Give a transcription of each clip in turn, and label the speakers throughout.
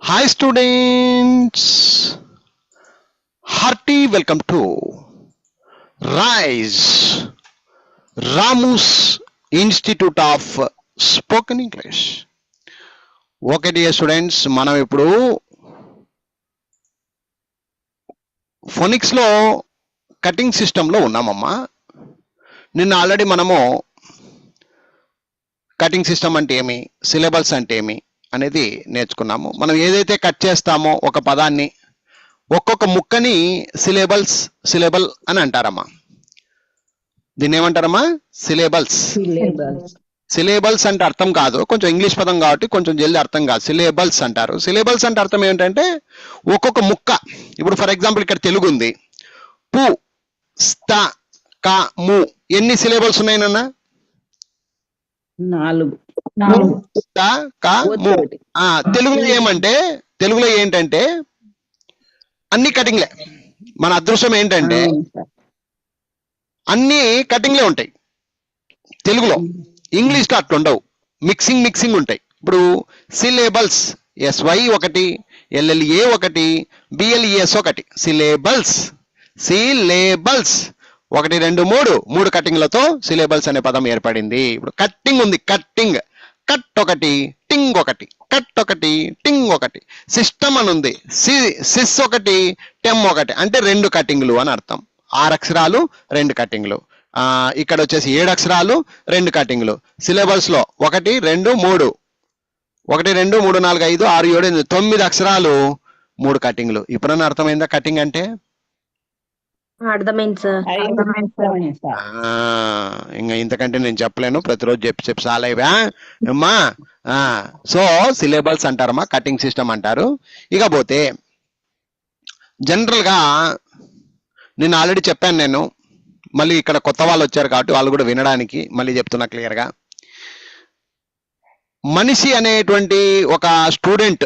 Speaker 1: Hi students, hearty welcome to Rise Ramus Institute of Spoken English. Okay dear students, మనం ఇప్పుడు phonics లో cutting system లో ఉన్నామమ్మా. నిన్న already మనము కటింగ్ సిస్టమ్ అంటే ఏమి, సిలబల్స్ అంటే ఏమి అనేది నేర్చుకున్నాము. మనం ఏదైతే కట్ చేస్తామో ఒక పదాన్ని, ఒక్కొక్క ముక్కని సిలేబల్ అని అంటారమ్మా. దీన్ని ఏమంటారమ్మా? సిలేబల్స్. సిలేబల్స్ అంటే అర్థం కాదు, కొంచెం ఇంగ్లీష్ పదం కాబట్టి కొంచెం జల్దీ అర్థం కాదు. సిలేబల్స్ అంటారు. సిలేబల్స్ అంటే అర్థం ఏంటంటే ఒక్కొక్క ముక్క. ఇప్పుడు ఫర్ ఎగ్జాంపుల్ ఇక్కడ తెలుగు ఉంది, పు స్త క ము. ఎన్ని సిలేబల్స్ ఉన్నాయి నాన్న?
Speaker 2: 4.
Speaker 1: త క ము. తెలుగులో ఏమంటే, తెలుగులో ఏంటంటే అన్ని కటింగ్లే. మన అదృష్టం ఏంటంటే అన్ని కటింగ్లే ఉంటాయి తెలుగులో. ఇంగ్లీష్లో అట్లా ఉండవు, మిక్సింగ్ ఉంటాయి. ఇప్పుడు సిలేబల్స్, SY ఒకటి, LLA ఒకటి, BLES ఒకటి. సిలేబల్స్ 1 2 3 కటింగ్లతో సిలేబల్స్ అనే పదం ఏర్పడింది. ఇప్పుడు కట్టింగ్ ఉంది, కట్టింగ్, కట్ ఒకటి, టింగ్ ఒకటి, కట్ ఒకటి, టింగ్ ఒకటి. సిస్టమ్ అని ఉంది, సిస్ ఒకటి, టెమ్ ఒకటి. అంటే 2 కటింగ్లు అని అర్థం. 6 అక్షరాలు 2 కటింగ్లు. ఇక్కడ వచ్చేసి 7 అక్షరాలు 2 కటింగ్లు. సిలబల్స్ లో 1 2 3 1 2 3 4 5 6 7 8 9 అక్షరాలు 3 కటింగ్లు. ఇప్పుడన్నా అర్థమైందా కటింగ్ అంటే?
Speaker 2: అర్థమైంది సార్.
Speaker 1: ఇంకా ఇంతకంటే నేను చెప్పలేను, ప్రతిరోజు చెప్పి సాలైవా అమ్మా. సో సిలబల్స్ అంటారమ్మా, కటింగ్ సిస్టమ్ అంటారు. ఇకపోతే జనరల్ గా నేను ఆల్రెడీ చెప్పాను, నేను మళ్ళీ ఇక్కడ కొత్త వాళ్ళు వచ్చారు కాబట్టి వాళ్ళు కూడా వినడానికి మళ్ళీ చెప్తున్నా క్లియర్ గా. మనిషి అనేటువంటి ఒక స్టూడెంట్,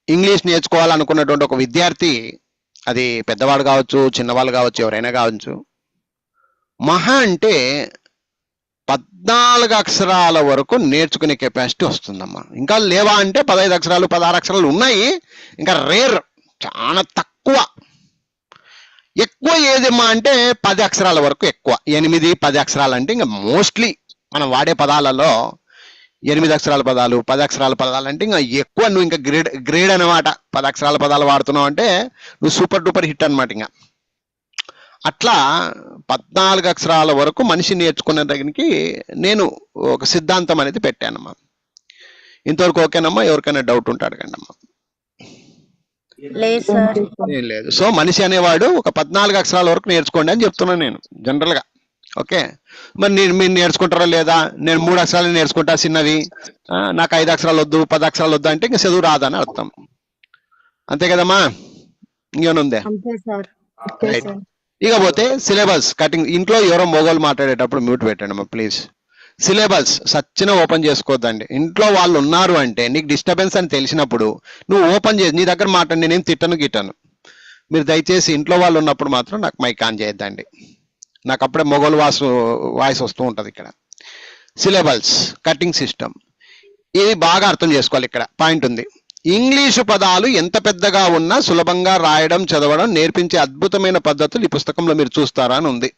Speaker 1: ఇంగ్లీష్ నేర్చుకోవాలనుకున్నటువంటి ఒక విద్యార్థి, అది పెద్దవాడు కావచ్చు, చిన్నవాళ్ళు కావచ్చు, ఎవరైనా కావచ్చు, మహా అంటే 14 అక్షరాల వరకు నేర్చుకునే కెపాసిటీ వస్తుందమ్మా. ఇంకా లేవా అంటే 15 అక్షరాలు 16 అక్షరాలు ఉన్నాయి, ఇంకా రేర్, చాలా తక్కువ. ఎక్కువ ఏదమ్మా అంటే 10 అక్షరాల వరకు ఎక్కువ. 8 10 అక్షరాలు అంటే ఇంకా మోస్ట్లీ మనం వాడే పదాలలో 8 అక్షరాల పదాలు 10 అక్షరాల పదాలు అంటే ఇంకా ఎక్కువ. నువ్వు ఇంకా గ్రేడ్ అనమాట. 10 అక్షరాల పదాలు వాడుతున్నావు అంటే నువ్వు సూపర్ డూపర్ హిట్ అనమాట. ఇంకా అట్లా 14 అక్షరాల వరకు మనిషి నేర్చుకునే దగ్గరికి నేను ఒక సిద్ధాంతం అనేది పెట్టానమ్మా. ఇంతవరకు ఓకేనమ్మా? ఎవరికైనా డౌట్ ఉంటే అడగండి అమ్మా. ఏం లేదు. సో మనిషి అనేవాడు ఒక 14 అక్షరాల వరకు నేర్చుకోండి అని చెప్తున్నాను నేను జనరల్ గా. ఓకే, మరి మీరు నేర్చుకుంటారా లేదా? నేను 3 అక్షరాలు నేర్చుకుంటా చిన్నవి, నాకు 5 అక్షరాలు వద్దు 10 అక్షరాలు వద్దు అంటే ఇంకా చదువు రాదని అర్థం. అంతే కదమ్మా? ఇంకేముందే? రైట్. ఇకపోతే సిలబస్ కటింగ్. ఇంట్లో ఎవరో మొగోళ్ళు మాట్లాడేటప్పుడు మ్యూట్ పెట్టండి అమ్మా ప్లీజ్. సిలబస్ సచ్చిన ఓపెన్ చేసుకోవద్దండి. ఇంట్లో వాళ్ళు ఉన్నారు అంటే నీకు డిస్టర్బెన్స్ అని తెలిసినప్పుడు నువ్వు ఓపెన్ చేసి నీ దగ్గర మాట్లాడి, నేనేం తిట్టను గిట్టను. మీరు దయచేసి ఇంట్లో వాళ్ళు ఉన్నప్పుడు మాత్రం నాకు మైక్ ఆన్ చేయొద్దండి. నాకు అప్పుడే మొగోలు వాయిస్ వస్తూ ఉంటుంది ఇక్కడ. సిలబల్స్ కటింగ్ సిస్టమ్, ఇది బాగా అర్థం చేసుకోవాలి. ఇక్కడ పాయింట్ ఉంది. ఇంగ్లీషు పదాలు ఎంత పెద్దగా ఉన్నా సులభంగా రాయడం చదవడం నేర్పించే అద్భుతమైన పద్ధతులు ఈ పుస్తకంలో మీరు చూస్తారా అని ఉంది.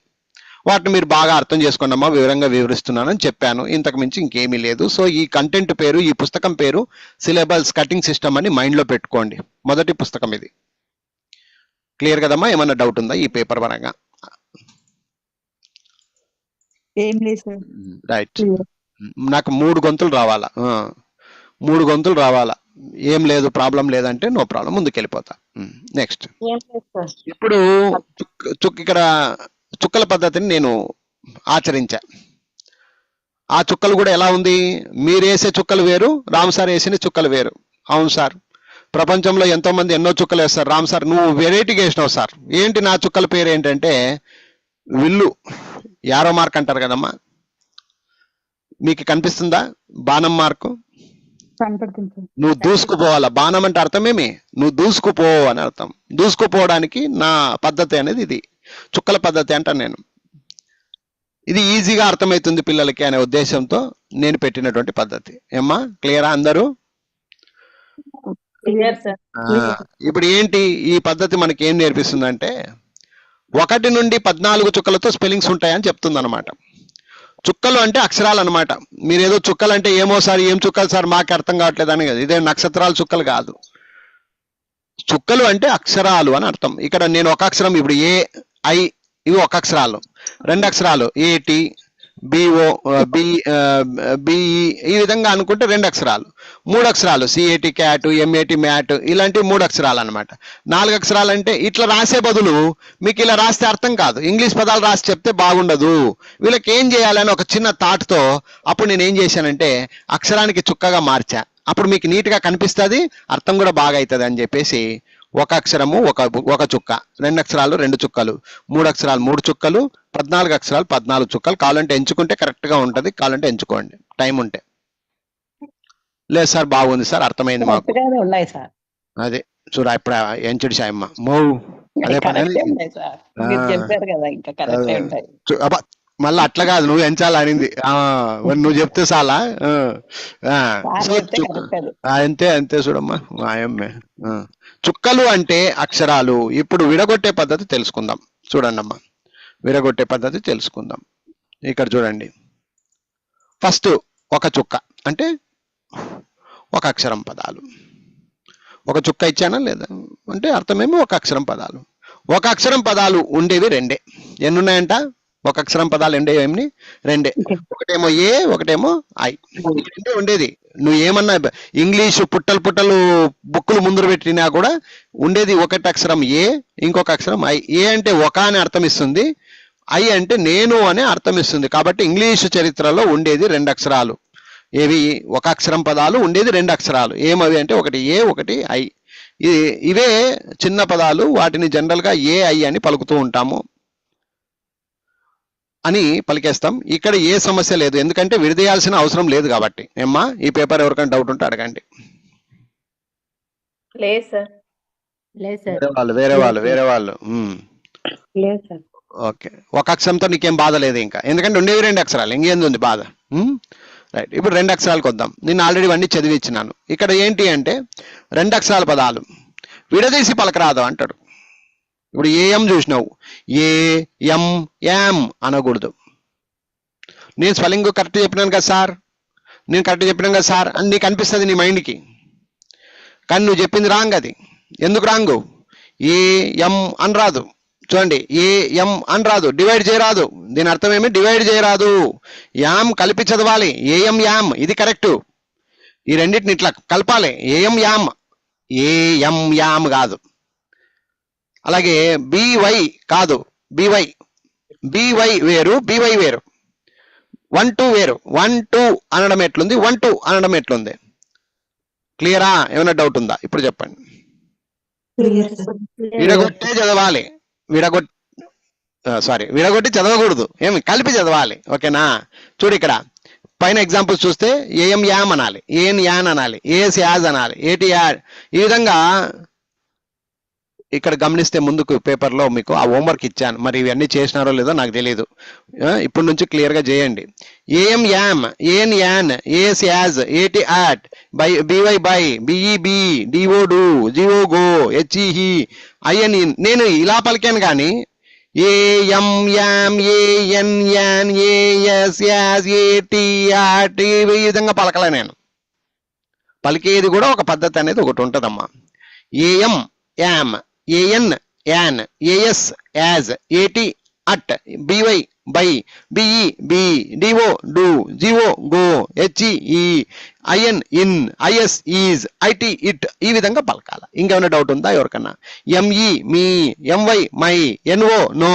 Speaker 1: వాటిని మీరు బాగా అర్థం చేసుకోండి అమ్మా. వివరంగా వివరిస్తున్నానని చెప్పాను, ఇంతకు మించి ఇంకేమీ లేదు. సో ఈ కంటెంట్ పేరు, ఈ పుస్తకం పేరు సిలబల్స్ కటింగ్ సిస్టమ్ అని మైండ్లో పెట్టుకోండి. మొదటి పుస్తకం ఇది. క్లియర్ కదమ్మా? ఏమన్నా డౌట్ ఉందా ఈ పేపర్ పరంగా? రైట్. నాకు 3 గొంతులు రావాలా, 3 గొంతులు రావాలా. ఏం లేదు, ప్రాబ్లం లేదంటే నో ప్రాబ్లం, ముందుకు వెళ్ళిపోతా. నెక్స్ట్, ఇప్పుడు ఇక్కడ చుక్కల పద్ధతిని నేను ఆచరించా. ఆ చుక్కలు కూడా ఎలా ఉంది? మీరు వేసే చుక్కలు వేరు, రామ్ సార్ వేసిన చుక్కలు వేరు. అవును సార్, ప్రపంచంలో ఎంతో మంది ఎన్నో చుక్కలు వేస్తారు. రామ్ సార్ నువ్వు వెరైటీగా వేసినావు సార్. ఏంటి నా చుక్కల పేరు ఏంటంటే విల్లు, యారో మార్క్ అంటారు కదమ్మా. మీకు కనిపిస్తుందా బాణం మార్కు? నువ్వు దూసుకుపోవాలా. బాణం అంటే అర్థమేమి? నువ్వు దూసుకుపో అని అర్థం. దూసుకుపోవడానికి నా పద్ధతి అనేది ఇది, చుక్కల పద్ధతి అంటాను నేను. ఇది ఈజీగా అర్థమవుతుంది పిల్లలకి అనే ఉద్దేశంతో నేను పెట్టినటువంటి పద్ధతి. ఏమ్మా క్లియరా అందరూ?
Speaker 2: Clear sir.
Speaker 1: ఇప్పుడు ఏంటి ఈ పద్ధతి మనకి ఏం నేర్పిస్తుందంటే 1 నుండి 14 చుక్కలతో స్పెల్లింగ్స్ ఉంటాయని చెప్తుంది అనమాట. చుక్కలు అంటే అక్షరాలు అనమాట. మీరు ఏదో చుక్కలు అంటే ఏమో సార్ ఏం చుక్కలు సార్ మాకు అర్థం కావట్లేదు అని కదా, ఇదే నక్షత్రాలు చుక్కలు కాదు. చుక్కలు అంటే అక్షరాలు అని అర్థం. ఇక్కడ నేను ఒక అక్షరం ఇప్పుడు ఏ ఐ ఇవి ఒక అక్షరాలు, 2 అక్షరాలు ఏటి బిఓ బిఈ ఈ విధంగా అనుకుంటే 2 అక్షరాలు, 3 అక్షరాలు సిఏటి క్యాట్ ఎంఏటి మ్యాట్ ఇలాంటి 3 అక్షరాలు అనమాట. 4 అక్షరాలు అంటే ఇట్లా రాసే బదులు మీకు ఇలా రాస్తే అర్థం కాదు, ఇంగ్లీష్ పదాలు రాసి చెప్తే బాగుండదు. వీళ్ళకి ఏం చేయాలని ఒక చిన్న థాట్తో అప్పుడు నేను ఏం చేశానంటే అక్షరానికి చుక్కగా మార్చా. అప్పుడు మీకు నీట్గా కనిపిస్తుంది, అర్థం కూడా బాగా అవుతుంది అని చెప్పేసి ఒక అక్షరము ఒక చుక్క, 2 అక్షరాలు 2 చుక్కలు, 3 అక్షరాలు 3 చుక్కలు, 14 అక్షరాలు 14 చుక్కలు. కావాలంటే ఎంచుకుంటే కరెక్ట్గా ఉంటుంది, కావాలంటే ఎంచుకోండి టైం ఉంటే. లేదు సార్ బాగుంది సార్ అర్థమైంది మాకు.
Speaker 2: ఉన్నాయి సార్.
Speaker 1: అదే చూడ ఇప్పుడు ఎంచుడు సాయమ్మ మో అదే పని
Speaker 2: చెప్పారు కదా, ఇంకా కరెక్టే ఉంటాయి.
Speaker 1: మళ్ళీ అట్లా కాదు, నువ్వు ఎంచాలి అనింది, నువ్వు చెప్తే చాలా. అంతే అంతే చూడమ్మా మాయమ్మే. చుక్కలు అంటే అక్షరాలు. ఇప్పుడు విడగొట్టే పద్ధతి తెలుసుకుందాం. చూడండి అమ్మా, విడగొట్టే పద్ధతి తెలుసుకుందాం. ఇక్కడ చూడండి, ఫస్ట్ ఒక చుక్క అంటే ఒక అక్షరం పదాలు. ఒక చుక్క ఇచ్చానా లేదా అంటే అర్థమేమో ఒక అక్షరం పదాలు. ఒక అక్షరం పదాలు ఉండేవి 2. ఎన్ని ఉన్నాయంట? ఒక అక్షరం పదాలు ఉండేవి 2. ఒకటేమో ఏ, ఒకటేమో ఐ. 2 ఉండేది. నువ్వు ఏమన్నా ఇంగ్లీషు పుట్టలు బుక్కులు ముందర పెట్టినా కూడా ఉండేది ఒకటి అక్షరం ఏ, ఇంకొక అక్షరం ఐ. ఏ అంటే ఒక అని అర్థం ఇస్తుంది, ఐ అంటే నేను అనే అర్థం ఇస్తుంది. కాబట్టి ఇంగ్లీషు చరిత్రలో ఉండేది 2 అక్షరాలు. ఏవి? ఒక అక్షరం పదాలు ఉండేది 2 అక్షరాలు. ఏమవి అంటే ఒకటి ఏ, ఒకటి ఐ. ఇవే చిన్న పదాలు, వాటిని జనరల్గా ఏ ఐ అని పలుకుతూ ఉంటాము అని పలికేస్తాం. ఇక్కడ ఏ సమస్య లేదు, ఎందుకంటే విడదీయాల్సిన అవసరం లేదు కాబట్టి. ఏమ్మా ఈ పేపర్ ఎవరికైనా డౌట్ ఉంటే అడగండి. వేరే వాళ్ళు ఓకే. ఒక అక్షరంతో నీకేం బాధ లేదు ఇంకా, ఎందుకంటే ఉండేవి 2 అక్షరాలు, ఇంకేంది ఉంది బాధ. రైట్, ఇప్పుడు 2 అక్షరాలకు వద్దాం. నేను ఆల్రెడీ ఇవన్నీ చదివి ఇచ్చినాను. ఇక్కడ ఏంటి అంటే 2 అక్షరాల పదాలు విడదీసి పలకరాదు అంటాడు. ఇప్పుడు ఏఎం చూసినావు, ఏ ఎం యామ్ అనకూడదు. నేను స్పెల్లింగ్ కరెక్ట్ చెప్పినాను కదా సార్, నేను కరెక్ట్ చెప్పినాను కదా సార్ అని నీకు అనిపిస్తుంది నీ మైండ్కి, కానీ నువ్వు చెప్పింది రాంగ్. అది ఎందుకు రాంగు? ఏ ఎం అని రాదు. చూడండి, ఏ ఎం అని రాదు, డివైడ్ చేయరాదు. దీని అర్థం ఏమి? డివైడ్ చేయరాదు. యామ్ కలిపి చదవాలి, ఏఎం యామ్, ఇది కరెక్ట్. ఈ రెండింటిని ఇట్లా కలపాలి, ఏఎం యామ్, ఏఎం యామ్ కాదు. అలాగే బివై కాదు, బివై, బివై వేరు, బివై వేరు. 1 2 వేరు. 1 2 అనడం ఎట్లుంది, 1 2 అనడం ఎట్లుంది? క్లియరా? ఏమైనా డౌట్ ఉందా? ఇప్పుడు చెప్పండి. విడగొట్టే చదవాలి, విడగొట్టి చదవకూడదు, ఏమి కలిపి చదవాలి. ఓకేనా? చూడు ఇక్కడ పైన ఎగ్జాంపుల్స్ చూస్తే ఏఎం యామ్ అనాలి, ఏఎన్ యాన్ అనాలి, ఏఎస్ యాజ్ అనాలి, ఏటి యాడ్. ఈ విధంగా ఇక్కడ గమనిస్తే ముందుకు పేపర్లో మీకు ఆ హోంవర్క్ ఇచ్చాను, మరి ఇవన్నీ చేసినారో లేదో నాకు తెలియదు. ఇప్పటి నుంచి క్లియర్గా చేయండి. AM am, AN an, AS as, AT at, BY by, BE be, DO do, GO go, HE IN in. నేను ఇలా పలికాను కానీ AM am, AN an, AS as, AT at ఈ విధంగా పలకలే నేను. పలికేది కూడా ఒక పద్ధతి అనేది ఒకటి ఉంటుందమ్మా. AM am, AN an, AS as, AT at, BY by, BE be, DO do, GO go, HE IN in, IS is, IT it. ఈ విధంగా పలకాల. ఇంకేమైనా డౌట్ ఉందా ఎవరికన్నా? ME me, MY my, NO no,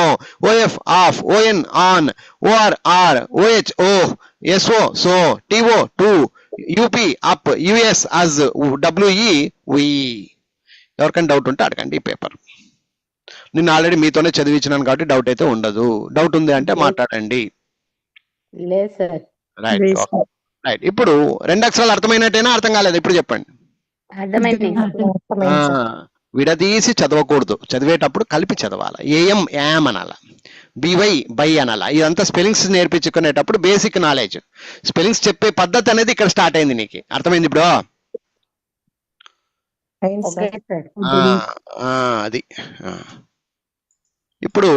Speaker 1: OF of, ON on, OR or, OH oh, SO so, TO to, UP up, US us, WE we. ఎవరికైనా doubt ఉంటే అడగండి. ఈ పేపర్ నేను ఆల్రెడీ మీతోనే చదివించినాను కాబట్టి డౌట్ అయితే ఉండదు. డౌట్ ఉంది అంటే మాట్లాడండి. రైట్. ఇప్పుడు 2 అక్షరాలు అర్థమైనట్టేనా, అర్థం కాలేదు? ఇప్పుడు చెప్పండి. విడదీసి చదవకూడదు, చదివేటప్పుడు కలిపి చదవాలి. ఏఎం యామ్ అనాల, బివై బై అనాల. ఇదంతా స్పెల్లింగ్స్ నేర్పించుకునేటప్పుడు బేసిక్ నాలెడ్జ్. స్పెల్లింగ్స్ చెప్పే పద్ధతి అనేది ఇక్కడ స్టార్ట్ అయింది. నీకు అర్థమైంది ఇప్పుడు?
Speaker 2: Okay sir.
Speaker 1: ఆ, ఆ, అది ఆ. ఇప్పుడు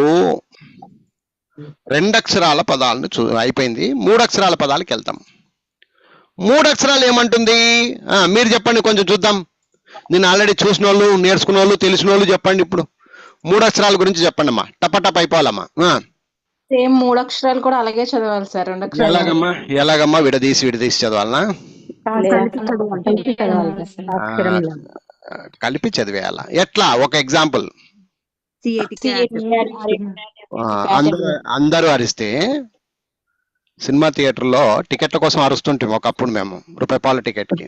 Speaker 1: 2 అక్షరాల పదాలను అయిపోయింది. 3 అక్షరాల పదాలకు వెళ్తాం. 3 అక్షరాలు ఏమంటుంది? మీరు చెప్పండి, కొంచెం చూద్దాం. నేను ఆల్రెడీ చూసిన వాళ్ళు, నేర్చుకున్న వాళ్ళు, తెలిసిన వాళ్ళు చెప్పండి. ఇప్పుడు 3 అక్షరాల గురించి చెప్పండి అమ్మా. టపటప్ అయిపోవాలమ్మా.
Speaker 3: సేమ్ 3 అక్షరాలు కూడా అలాగే చదవాలి సార్. 2 అక్షరాలు
Speaker 1: ఎలాగమ్మా విడదీసి చదవాలనా?
Speaker 2: కలిపి చదవాలి సార్. అక్షరంలో.
Speaker 1: కలిపి చదివేయాలా? ఎట్లా? ఒక ఎగ్జాంపుల్. అందరూ అరిస్తే సినిమా థియేటర్లో టికెట్ల కోసం అరుస్తుంటాం ఒకప్పుడు మేము, ₹1 టికెట్కి.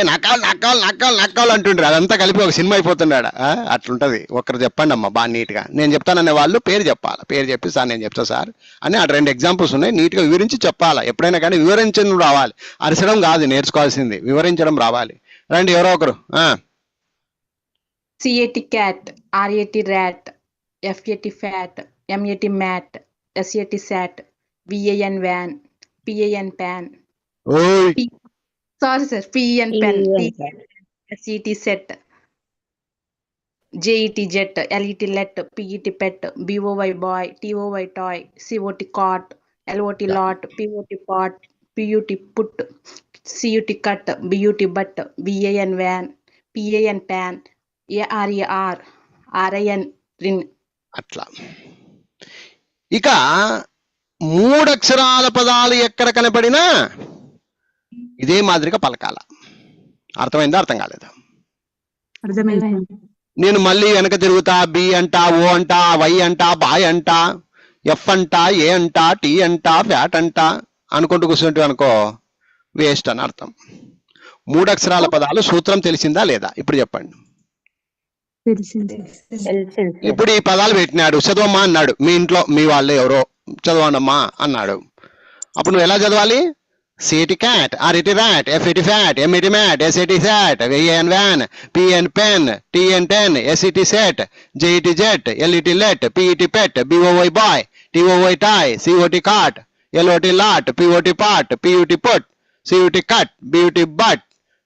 Speaker 1: నక్కాలు అంటుండ్రు. అదంతా కలిపి ఒక సినిమా అయిపోతున్నాడు. అట్లుంటది. ఒకరు చెప్పండి అమ్మా బాగా నీట్గా. నేను చెప్తాననే వాళ్ళు పేరు చెప్పాలి. పేరు చెప్పి సార్ నేను చెప్తా సార్ అని ఆ 2 ఎగ్జాంపుల్స్ ఉన్నాయి, నీట్గా వివరించి చెప్పాలా. ఎప్పుడైనా కానీ వివరించడం రావాలి, అరచడం కాదు నేర్చుకోవాల్సింది, వివరించడం రావాలి. రండి ఎవరో ఒకరు.
Speaker 3: CAT cat, RAT rat, FAT fat, MAT mat, SAT sat, VAN van, PAN pan, sorry sir, PN pen, SET set, JET jet, LET let, PET pet, BOY boy, TOY toy, COT cot, LOT lot, POT pot, PUT put, CUT cut, BUT but, VAN van, PAN pan, ARAR, RIN రిన్.
Speaker 1: అట్లా. ఇక 3 అక్షరాల పదాలు ఎక్కడ కనపడినా ఇదే మాదిరిగా పలకాల. అర్థమైందా? అర్థం కాలేదా? నేను మళ్ళీ వెనక తిరుగుతా, బి అంటా, ఓ అంటా, వై అంటా, బాయ్ అంటా, ఎఫ్ అంటా, ఏ అంటా, టీ అంటా, ఫ్యాట్ అంటా అనుకుంటూ కూర్చుంటే అనుకో వేస్ట్ అని అర్థం. 3 అక్షరాల పదాలు సూత్రం తెలిసిందా లేదా? ఇప్పుడు చెప్పండి. ఇప్పుడు ఈ పదాలు పెట్టినాడు, చదవమ్మా అన్నాడు. మీ ఇంట్లో మీ వాళ్ళే ఎవరో చదవండమ్మా అన్నాడు. అప్పుడు నువ్వు ఎలా చదవాలి? CAT cat, RAT rat, FAT fat, MAT mat, SAT sat, VAN van, PN pen, TN ten, SET set, JET jet, LET let, PET pet, BOY boy, TOY toy, COT cot, LOT lot, POT pot, PUT put, CUT cut, BUT but,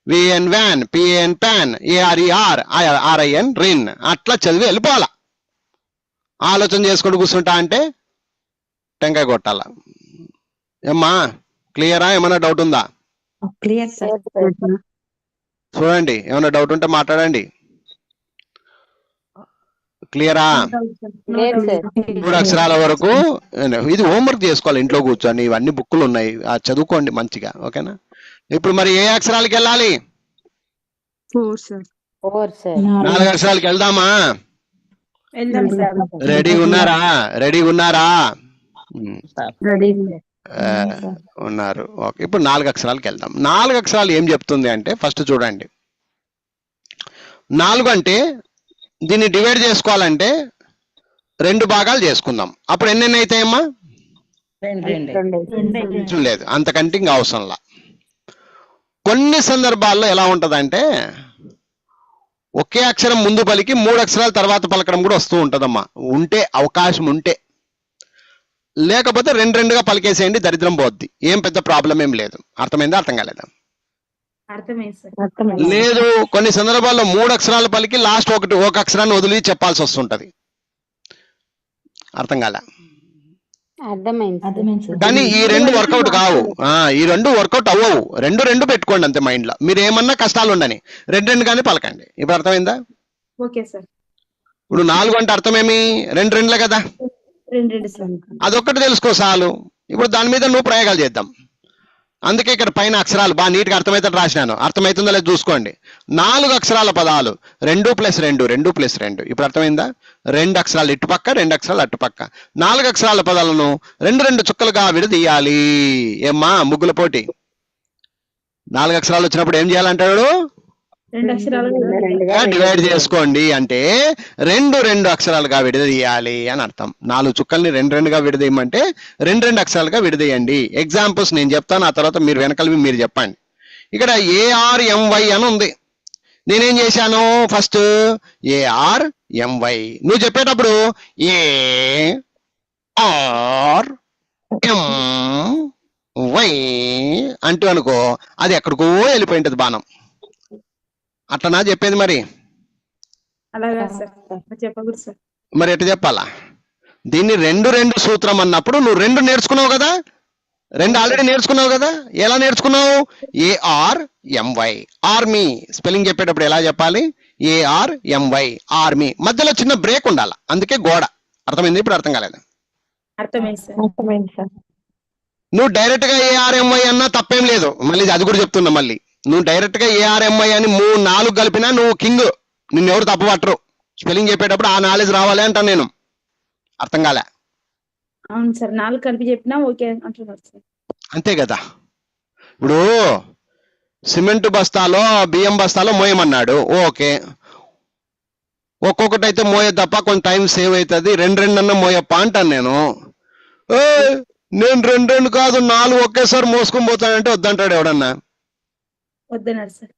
Speaker 1: VN van, PN pan, ARER, RIN రిన్. అట్లా చదివి వెళ్ళిపోవాలా. ఆలోచన చేసుకుంటూ కూర్చుంటా అంటే టెంకాయ కొట్టాల. ఏమ్మా క్లియరా? ఏమైనా డౌట్ ఉందా?
Speaker 2: Clear sir.
Speaker 1: చూడండి, ఏమైనా డౌట్ ఉంటే మాట్లాడండి. క్లియరా? 3 అక్షరాల వరకు ఇది హోంవర్క్ చేసుకోవాలి ఇంట్లో కూర్చొని. ఇవన్నీ బుక్కులు ఉన్నాయి, చదువుకోండి మంచిగా. ఓకేనా? ఇప్పుడు మరి ఏ అక్షరాలకి వెళ్ళాలి? 4 అక్షరాలకి వెళ్దామా? రెడీ ఉన్నారా? ఉన్నారు. ఓకే, ఇప్పుడు 4 అక్షరాలకి వెళ్దాం. 4 అక్షరాలు ఏం చెప్తుంది అంటే ఫస్ట్ చూడండి. 4 అంటే దీన్ని డివైడ్ చేసుకోవాలంటే 2 భాగాలు చేసుకుందాం. అప్పుడు ఎన్ని అవుతాయమ్మా? 2 లేదు, అంతకంటే ఇంకా అవసరంలా. కొన్ని సందర్భాల్లో ఎలా ఉంటదంటే ఒకే అక్షరం ముందు పలికి 3 అక్షరాల తర్వాత పలకడం కూడా వస్తూ ఉంటదమ్మా. ఉంటే అవకాశం ఉంటే, లేకపోతే 2 పలికేసేయండి, దరిద్రం పోద్ది. ఏం పెద్ద ప్రాబ్లం ఏం లేదు. అర్థమైందా? అర్థం కాలేదా? లేదు, కొన్ని సందర్భాల్లో 3 అక్షరాలు పలికి లాస్ట్ ఒక అక్షరాన్ని వదిలి చెప్పాల్సి వస్తుంటది. అర్థం కాలే? కానీ ఈ 2 వర్కౌట్ కావు. ఈ 2 వర్కౌట్ అవ్వవు. 2 పెట్టుకోండి అంతే మైండ్ లో. మీరు ఏమన్నా కష్టాలు ఉండని 2 కానీ పలకండి. ఇప్పుడు అర్థమైందా? ఇప్పుడు 4 అంటే అర్థమేమి? 2 కదా. అదొక్కటి తెలుసుకో చాలు. ఇప్పుడు దాని మీద నువ్వు ప్రయోగాలు చేద్దాం. అందుకే ఇక్కడ పైన అక్షరాలు బాగా నీట్గా అర్థమవుతుంది రాసినాను. అర్థమవుతుందో లేదు చూసుకోండి. 4 అక్షరాల పదాలు 2 + 2, 2 + 2. ఇప్పుడు అర్థమైందా? 2 అక్షరాలు ఇటుపక్క, 2 అక్షరాలు అటుపక్క. 4 అక్షరాల పదాలను 2 చుక్కలుగా విడదీయాలి. ఏమ్మా ముగ్గుల పోటీ? 4 అక్షరాలు వచ్చినప్పుడు ఏం చేయాలంటాడు? డివైడ్ చేసుకోండి అంటే 2 అక్షరాలుగా విడదీయాలి అని అర్థం. 4 చుక్కల్ని 2గా విడదీయమంటే 2 అక్షరాలుగా విడదీయండి. ఎగ్జాంపుల్స్ నేను చెప్తాను, ఆ తర్వాత మీరు వెనకలివి మీరు చెప్పండి. ఇక్కడ ARMY అని ఉంది. నేనేం చేశాను? First ARMY. నువ్వు చెప్పేటప్పుడు ARMY అంటూ అనుకో, అది ఎక్కడికో వెళ్ళిపోయింటది బాణం. అట్లనా చెప్పేది మరి?
Speaker 4: అలాగా సార్ చెప్పకూడదు సార్.
Speaker 1: మరి ఎట్లా చెప్పాలా? దీన్ని రెండు రెండు సూత్రం అన్నప్పుడు నువ్వు రెండు నేర్చుకున్నావు కదా, రెండు ఆల్రెడీ నేర్చుకున్నావు కదా. ఎలా నేర్చుకున్నావు? ARMY army. స్పెల్లింగ్ చెప్పేటప్పుడు ఎలా చెప్పాలి? ARMY army. మధ్యలో చిన్న బ్రేక్ ఉండాలి, అందుకే గోడ. అర్థమైంది? ఇప్పుడు అర్థం కాలేదు?
Speaker 4: అర్థమైంది సార్.
Speaker 2: అర్థమైంది సార్.
Speaker 1: నువ్వు డైరెక్ట్ గా ARMY అన్నా తప్పేం లేదు. మళ్ళీ అది కూడా చెప్తున్నా, మళ్ళీ నువ్వు డైరెక్ట్ గా ARMY అని 3-4 కలిపినా నువ్వు కింగ్, నిన్నెవరు తప్పపట్టరు. స్పెల్లింగ్ చెప్పేటప్పుడు ఆ నాలెడ్జ్ రావాలి అంటాను నేను. అర్థం కాలే?
Speaker 4: అవును సార్, 4 కలిపి చెప్పినా ఓకే అంటున్నారు సార్.
Speaker 1: అంతే కదా. ఇప్పుడు సిమెంట్ బస్తాలో బియ్యం బస్తాలో మోయమన్నాడు, ఓకే. ఒక్కొక్కటి అయితే మోయ తప్ప కొంచెం టైం సేవ్ అవుతుంది, రెండు మోయప్ప అంటాను నేను. నేను రెండు కాదు 4 ఒకేసారి మోసుకొని పోతానంటే వద్దంటాడు ఎవడన్నా.
Speaker 4: వద్దన్నారు సార్.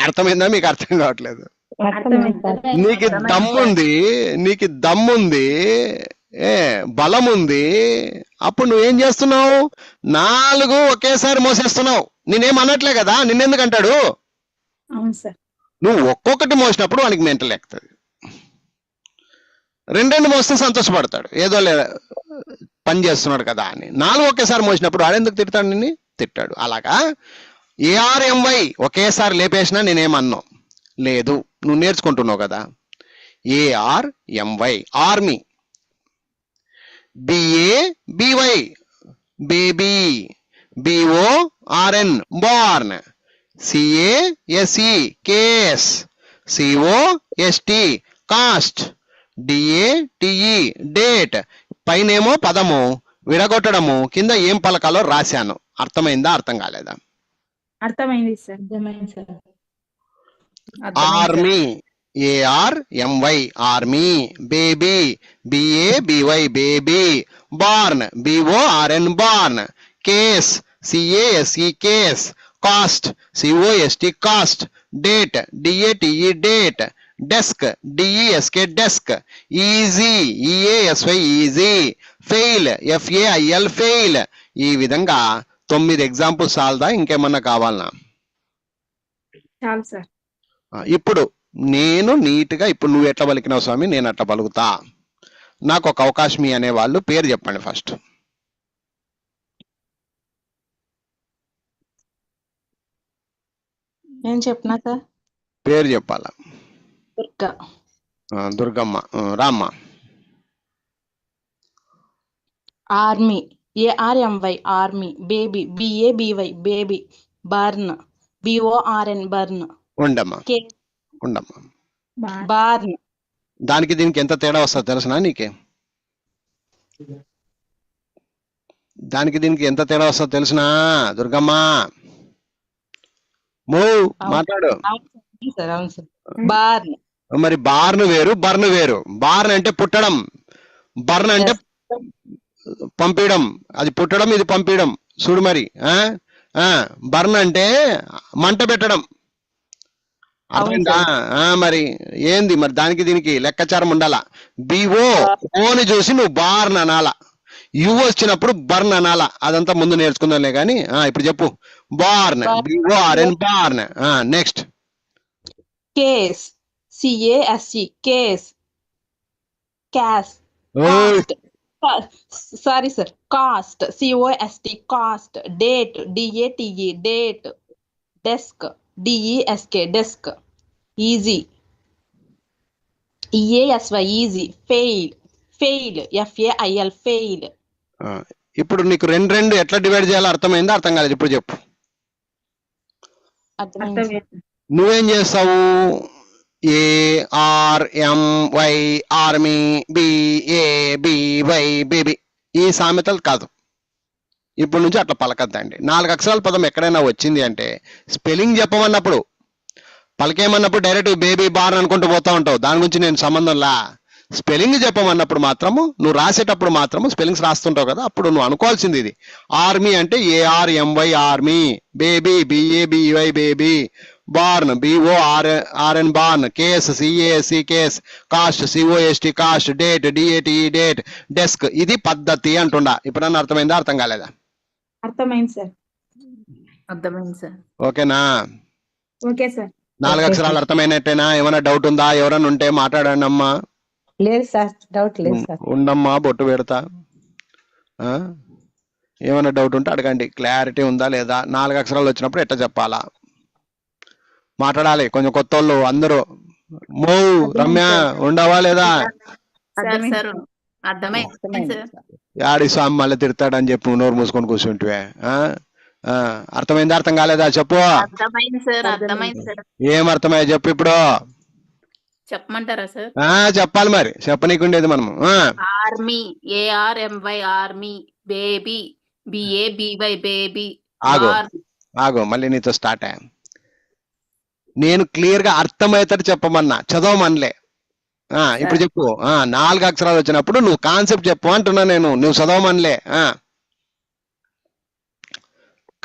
Speaker 1: అర్థమైందా? మీకు అర్థం కావట్లేదు.
Speaker 2: అర్థమైంది సార్.
Speaker 1: నీకు దమ్ముంది, నీకు దమ్ముంది, బలం ఉంది, అప్పుడు నువ్వేం చేస్తున్నావు? 4 ఒకేసారి మోసేస్తున్నావు. నేనేం అనట్లే కదా, నిన్నెందుకు అంటాడు?
Speaker 4: అవును సార్.
Speaker 1: నువ్వు ఒక్కొక్కటి మోసినప్పుడు వానికి మెంటల్ ఎక్కుతుంది. రెండు మోస్తే సంతోషపడతాడు, ఏదో లేదా పని చేస్తున్నాడు కదా అని. 4 ఒకేసారి మోసినప్పుడు వాడెందుకు తిడతాడు? నిన్ను తిట్టాడు. అలాగా ARMY ఒకేసారి లేపేసినా నేనేమన్నా లేదు, నువ్వు నేర్చుకుంటున్నావు కదా. ARMY army. BABY baby. BORN born. CASE case. COST cost. DATE date. పైనేమో పదము విడగొట్టడము, కింద ఏం పలకాలో రాశాను. అర్థమైందా? అర్థం కాలేదా?
Speaker 4: అర్థమైంది సార్.
Speaker 2: అర్థమైంది sir.
Speaker 1: Army. ARMY army. Baby. BABY baby. Born. BORN born. Case. CASE case. Cost. COST cost. Date. DATE date. Desk. DESK desk. Easy. EASY easy. Fail. FAIL fail. ఈ విధంగా 9 ఎగ్జాంపుల్స్ చాలదా? ఇంకేమన్నా కావాలనా?
Speaker 4: చాలు సార్.
Speaker 1: ఇప్పుడు నేను నీట్గా, ఇప్పుడు నువ్వు ఎట్లా పలికినావు స్వామి, నేను అట్లా పలుకుతా. నాకు ఒక అవకాశం అనే వాళ్ళు పేరు చెప్పండి ఫస్ట్.
Speaker 3: నేను చెప్పినా సార్.
Speaker 1: పేరు చెప్పాలా?
Speaker 3: దుర్గా.
Speaker 1: దుర్గమ్మ. రామ్మ.
Speaker 3: Army. ARMY army. Baby. BABY baby. Burn. BORN burn.
Speaker 1: ఉండమ్మా, ఉండమ్మా.
Speaker 3: బార్న్.
Speaker 1: దానికి దీనికి ఎంత తేడా వస్తుందో తెలుసునా నీకే? దానికి దీనికి ఎంత తేడా వస్తుందో తెలుసునా దుర్గమ్మ? మాట్లాడు.
Speaker 3: సార్ అవును సార్. బార్న్.
Speaker 1: మరి బార్న్ వేరు, బర్న్ వేరు. బార్న్ అంటే పుట్టడం, బర్న్ అంటే పంపించడం. అది పుట్టడం, ఇది పంపించడం. చూడు మరి. బర్న్ అంటే మంట పెట్టడం. అర్థమైందా? మరి ఏంది మరి దానికి దీనికి లెక్కాచారం ఉండాలా. ఓని చూసి నువ్వు బార్న్ అనాలా, యు వచ్చినప్పుడు బర్న్ అనాలా. అదంతా ముందు నేర్చుకుందాంలే కానీ ఇప్పుడు చెప్పు. Born. BORN born. Next.
Speaker 3: Case. CASE case. Case. Sorry sir. Cost. COST cost. Date. DATE date. Desk. DESK desk. Easy. EASY easy. Fail. Fail. FAIL fail.
Speaker 1: ఇప్పుడు నీకు రెండు ఎట్లా డివైడ్ చేయాలో అర్థమైందా? అర్థం కాలేదు? ఇప్పుడు చెప్పు. నువ్వేం చేస్తావు? ARMY army. BABY baby. ఈ సామెతలు కాదు, ఇప్పటి నుంచి అట్లా పలకద్దండి. 4 అక్షరాల పదం ఎక్కడైనా వచ్చింది అంటే స్పెల్లింగ్ చెప్పమన్నప్పుడు, పలికేమన్నప్పుడు డైరెక్ట్ బేబీ బార్న్ అనుకుంటూ పోతా ఉంటావు. దాని గురించి నేను సంబంధంలా. స్పెల్లింగ్ చెప్పమన్నప్పుడు మాత్రము, నువ్వు రాసేటప్పుడు మాత్రము స్పెల్లింగ్స్ రాస్తుంటావు కదా, అప్పుడు నువ్వు అనుకోవాల్సింది ఇది. ఆర్మీ అంటే ARMY army. Baby. BABY baby. Born. BORN born. Case. CASE case. Cost. COST cost. Date. DATE date. Desk. ఇది పద్ధతి అంటుండా. ఇప్పుడన్నా అర్థమైందా? అర్థం కాలేదా?
Speaker 4: అర్థమైంది సార్.
Speaker 3: అర్థమైంది సార్.
Speaker 1: ఓకేనా?
Speaker 4: Okay sir.
Speaker 1: 4 అక్షరాలు అర్థమైనట్టేనా? ఏమైనా డౌట్ ఉందా? ఎవరైనా ఉంటే మాట్లాడండి అమ్మా.
Speaker 2: లేదు సార్, డౌట్ లేదు సార్.
Speaker 1: ఉండమ్మా, బొట్టు పెడతా. ఏమైనా డౌట్ ఉంటే అడగండి. క్లారిటీ ఉందా లేదా? 4 అక్షరాలు వచ్చినప్పుడు ఎట్లా చెప్పాలా మాట్లాడాలి. కొంచెం కొత్త వాళ్ళు అందరూ. మో రమ్య ఉండవా లేదా? యాడి స్వామి మళ్ళీ తిడతాడని చెప్పి నోరు మూసుకొని కూర్చుంటే అర్థమైందా? అర్థం కాలేదా? చెప్పు. ఏం అర్థమయ్యా చెప్పు ఇప్పుడు.
Speaker 5: చెప్పమంటారా సార్?
Speaker 1: చెప్పాలి మరి, చెప్పనీకుండేది మనము.
Speaker 5: Army, ARMY army, baby, BABY baby.
Speaker 1: ఆగో మళ్ళీ నీతో స్టార్ట్ అయ్యా. నేను క్లియర్ గా అర్థమవుతాడు చెప్పమన్నా, చదవమనలే. ఇప్పుడు చెప్పు. 4 అక్షరాలు వచ్చినప్పుడు నువ్వు కాన్సెప్ట్ చెప్పు అంటున్నా నేను, నువ్వు చదవమనలే.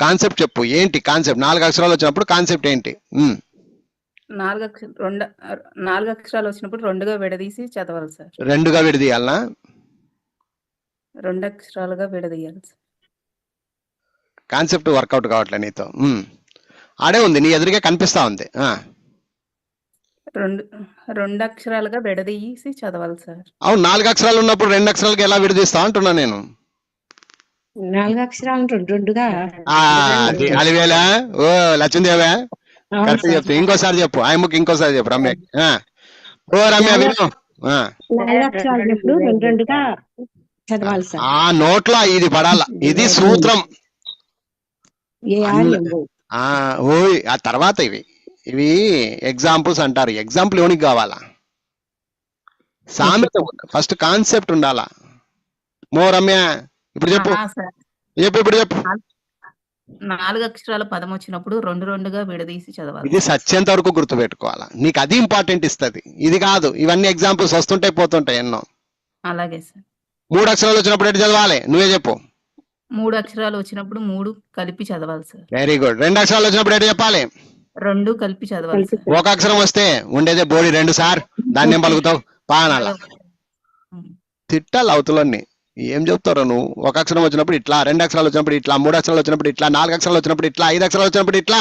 Speaker 1: కాన్సెప్ట్ చెప్పు. ఏంటి కాన్సెప్ట్? 4 అక్షరాలు వచ్చినప్పుడు కాన్సెప్ట్ ఏంటి?
Speaker 5: 4 అక్షరాలు వచ్చినప్పుడు 2గా విడదీసి చదవాలి సార్.
Speaker 1: 2గా విడదీయాలనా?
Speaker 5: 2 అక్షరాలుగా విడదీయాలి సార్.
Speaker 1: కాన్సెప్ట్ వర్కౌట్ కావట్లే నీతో. ఆడే ఉంది, నీ ఎదురుగా కనిపిస్తా ఉంది.
Speaker 5: 2 అక్షరాలుగా విడదీసి చదవాలి సార్.
Speaker 1: అవును, 4 అక్షరాలు ఉన్నప్పుడు 2 అక్షరాలకి ఎలా విడదీస్తా అంటున్నా నేను.
Speaker 2: 4 అక్షరాలు రెండుగా.
Speaker 1: అలివేలా? ఓ లక్ష్మీదేవా, కరెక్ట్ చెప్తా. ఇంకోసారి చెప్పు. ఆయమ్మకి ఇంకోసారి చెప్పు. రమ్య ఓ రమ్య విను.
Speaker 2: 4 అక్షరాలు చెప్పు, రెండుగా చదవాలి సార్.
Speaker 1: నోట్లో ఇది పడాల. ఇది సూత్రం. ఓయ్ ఆ తర్వాత ఇవి ఎగ్జాంపుల్స్ అంటారు. ఎగ్జాంపుల్ ఎవరికి కావాలా? సామెత. ఫస్ట్ కాన్సెప్ట్ ఉండాలా. మో రమ్య ఇప్పుడు చెప్పు. ఇప్పుడు చెప్పు.
Speaker 5: 4 అక్షరాల పదం వచ్చినప్పుడు 2గా విడదీసి చదవాలి.
Speaker 1: ఇది సత్యంత వరకు గుర్తుపెట్టుకోవాలా. నీకు అది ఇంపార్టెంట్ ఇస్తుంది, ఇది కాదు. ఇవన్నీ ఎగ్జాంపుల్స్ వస్తుంటాయి పోతుంటాయి ఎన్నో.
Speaker 5: అలాగే సార్.
Speaker 1: 3 అక్షరాలు వచ్చినప్పుడు ఎటు చదవాలి? నువ్వే చెప్పు.
Speaker 5: 3 అక్షరాలు వచ్చినప్పుడు 3 కలిపి చదవాలి సార్.
Speaker 1: Very good. 2 అక్షరాలు వచ్చినప్పుడు ఎటు చెప్పాలి?
Speaker 5: 2 కలిపి చదవాలి సార్.
Speaker 1: 1 అక్షరం వస్తే ఉండేదే బోడి 2 సార్. దాన్ని ఏం పలుకుతావు? పానాల తిట్టాలి అవతలన్నీ. ఏం చెప్తారు నువ్వు? 1 అక్షరం వచ్చినప్పుడు ఇట్లా, 2 అక్షరాలు వచ్చినప్పుడు ఇట్లా, 3 అక్షరాలు వచ్చినప్పుడు ఇట్లా, 4 అక్షరాలు వచ్చినప్పుడు ఇట్లా, 5 అక్షరాలు వచ్చినప్పుడు ఇట్లా,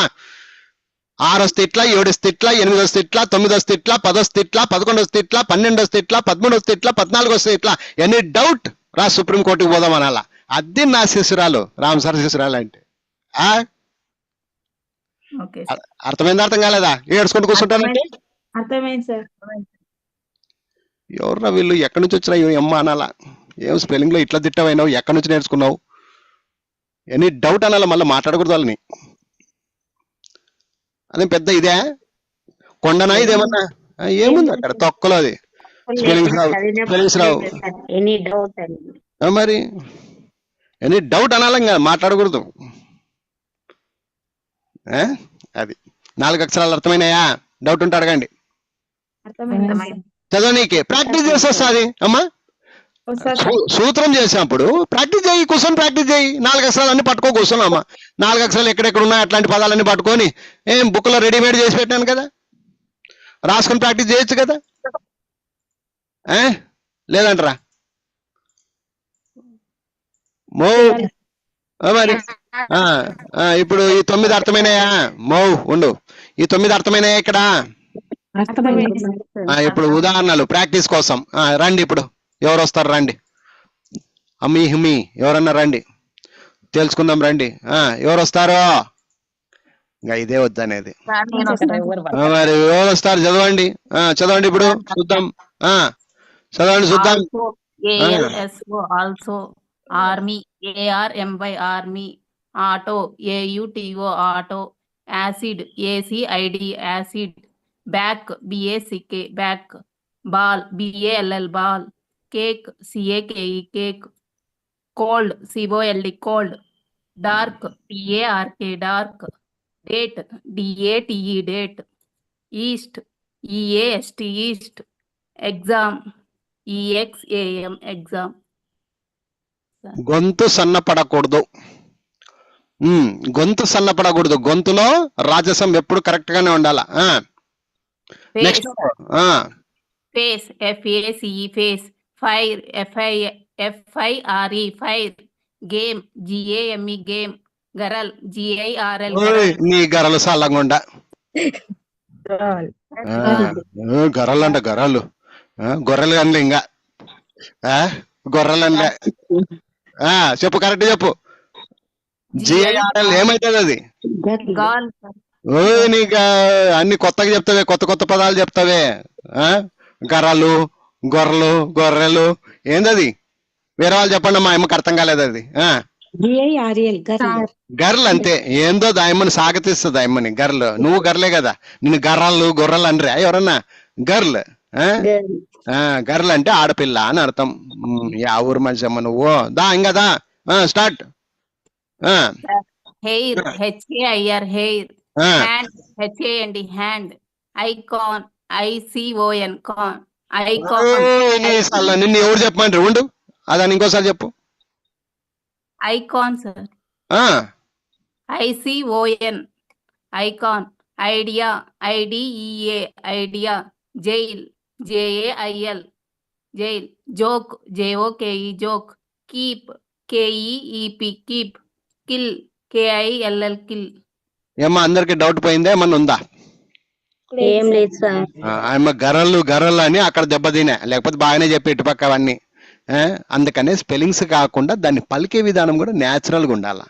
Speaker 1: 6 వస్తే ఇట్లా, 7 వస్తే ఇట్లా, 8 వస్తే ఇట్లా, 9 వస్తే ఇట్లా, 10 వస్తే ఇట్లా, 11 వస్తే ఇట్లా, 12 వస్తే ఇట్లా, 13 వస్తే ఇట్లా, 14 వస్తే ఇట్లా. ఎనీ డౌట్ రా సుప్రీంకోర్టుకి పోదాం అనాలా. అది నా శిశురాలు, రామసార్ శిశురాలు అంటే. అర్థమైందా? అర్థం కాలేదా? ఏడ్చుకుంటూ కూర్చుంటానంటే
Speaker 4: అర్థమైంది సార్.
Speaker 1: ఎవర్రా వీళ్ళు? ఎక్కడి నుంచి వచ్చినా అమ్మ అనాలా. ఏం స్పెల్లింగ్ లో ఇట్లా తిట్టవైనావు? ఎక్కడి నుంచి నేర్చుకున్నావు? ఎనీ డౌట్ అనాలా. మళ్ళీ మాట్లాడకూడదు వాళ్ళని. అదే పెద్ద ఇదే కొండనా ఇదేమన్నా? ఏముంది అక్కడ తొక్కలో? అది స్పెల్లింగ్స్ రావు మరి. ఎనీ డౌట్ అనాలి, ఇంకా మాట్లాడకూడదు. అది 4 అక్షరాలు అర్థమైనాయా? డౌట్ ఉంటే అడగండి. చదవనీకి ప్రాక్టీస్ చేసి వస్తుంది అమ్మా. సూత్రం చేసినప్పుడు ప్రాక్టీస్ చేయి, కూర్చొని ప్రాక్టీస్ చేయి. 4 అక్షరాలు అన్ని పట్టుకో కూర్చున్నామా. 4 అక్షరాలు ఎక్కడెక్కడ ఉన్నాయి అట్లాంటి పదాలన్నీ పట్టుకొని ఏం బుక్ లో రెడీమేడ్ చేసి పెట్టాను కదా, రాసుకొని ప్రాక్టీస్ చేయొచ్చు కదా. లేదంటరా మో మరి. ఇప్పుడు ఈ 9 అర్థమైనాయా? మౌ ఉండు. ఈ 9 అర్థమైనాయా ఇక్కడ? ఇప్పుడు ఉదాహరణలు ప్రాక్టీస్ కోసం రండి. ఇప్పుడు ఎవరు వస్తారు? రండి. అమ్మి హిమి ఎవరన్నా రండి, తెలుసుకుందాం రండి. ఎవరు వస్తారు? ఇంకా ఇదే వద్దనేది. మరి ఎవరు వస్తారు? చదవండి. చదవండి ఇప్పుడు చూద్దాం. చదవండి చూద్దాం.
Speaker 5: Also, army, ARMY army, auto, AUTO auto, acid, ACID acid, back, BACK back, ball, BALL ball, cake, CAKE cake, cold, COLD cold, dark, DARK dark, date, DATE date, east, EAST east, exam, EXAM exam.
Speaker 1: గొంతు సన్నపడకూడదు. గొంతు సన్నపడకూడదు. గొంతులో రాజసం ఎప్పుడు correct గానే ఉండాలా. Next
Speaker 5: face, FACE face, fire, FIRE fire, game, GAME game, girl, GIRL
Speaker 1: నీ గరలు సల్లంగుండా. గొర్రెలు అంట గొర్రెలు గొర్రెలు అనలే ఇంకా గొర్రెలు అనలే చెప్పు కరెక్ట్ చెప్పు. జిఐఆర్ఎల్ ఏమైతుంది అది?
Speaker 5: Gall sir.
Speaker 1: ఓ నీకు అన్ని కొత్తగా చెప్తావే, కొత్త కొత్త పదాలు చెప్తావే. గర్రలు గొర్రెలు గొర్రెలు ఏందది? వేరే వాళ్ళు చెప్పండి అమ్మా, అమ్మకి అర్థం కాలేదు అది.
Speaker 2: GIRL
Speaker 1: గర్ల్ అంతే. ఏందో దాయమ్మని సాగతిస్తుంది అమ్మని. గర్ల్ నువ్వు గర్లే కదా, నిన్ను గర్రాలు గొర్రెలు అనరా ఎవరన్నా? గర్ల్ గర్ల్ అంటే ఆడపిల్ల అని అర్థం. యా ఊరు మనిషి అమ్మ నువ్వు? దా ఇంకా దా start.
Speaker 5: Hair HAIR hair. Hand HAND hand. Icon ICON con. Icon
Speaker 1: నిన్ను ఎవరు చెప్పమంటారు? ఉండు అదని ఇంకోసారి చెప్పు.
Speaker 5: Icon sir. ICON icon. Idea IDEA idea. Jail JAIL jail. Joke JOKE joke. Keep KEEP keep. Kill KILL kill.
Speaker 1: ఏమ్మా అందరికి డౌట్ పోయిందా? ఏమన్నా ఉందా?
Speaker 2: ఏం లేదు సార్.
Speaker 1: ఆయమ్మ గర్రలు గర్రలు అని అక్కడ దెబ్బతినే, లేకపోతే బాగానే చెప్పి ఇటుపక్క అవన్నీ. అందుకనే స్పెల్లింగ్స్ కాకుండా దాన్ని పలికే విధానం కూడా న్యాచురల్గా ఉండాల,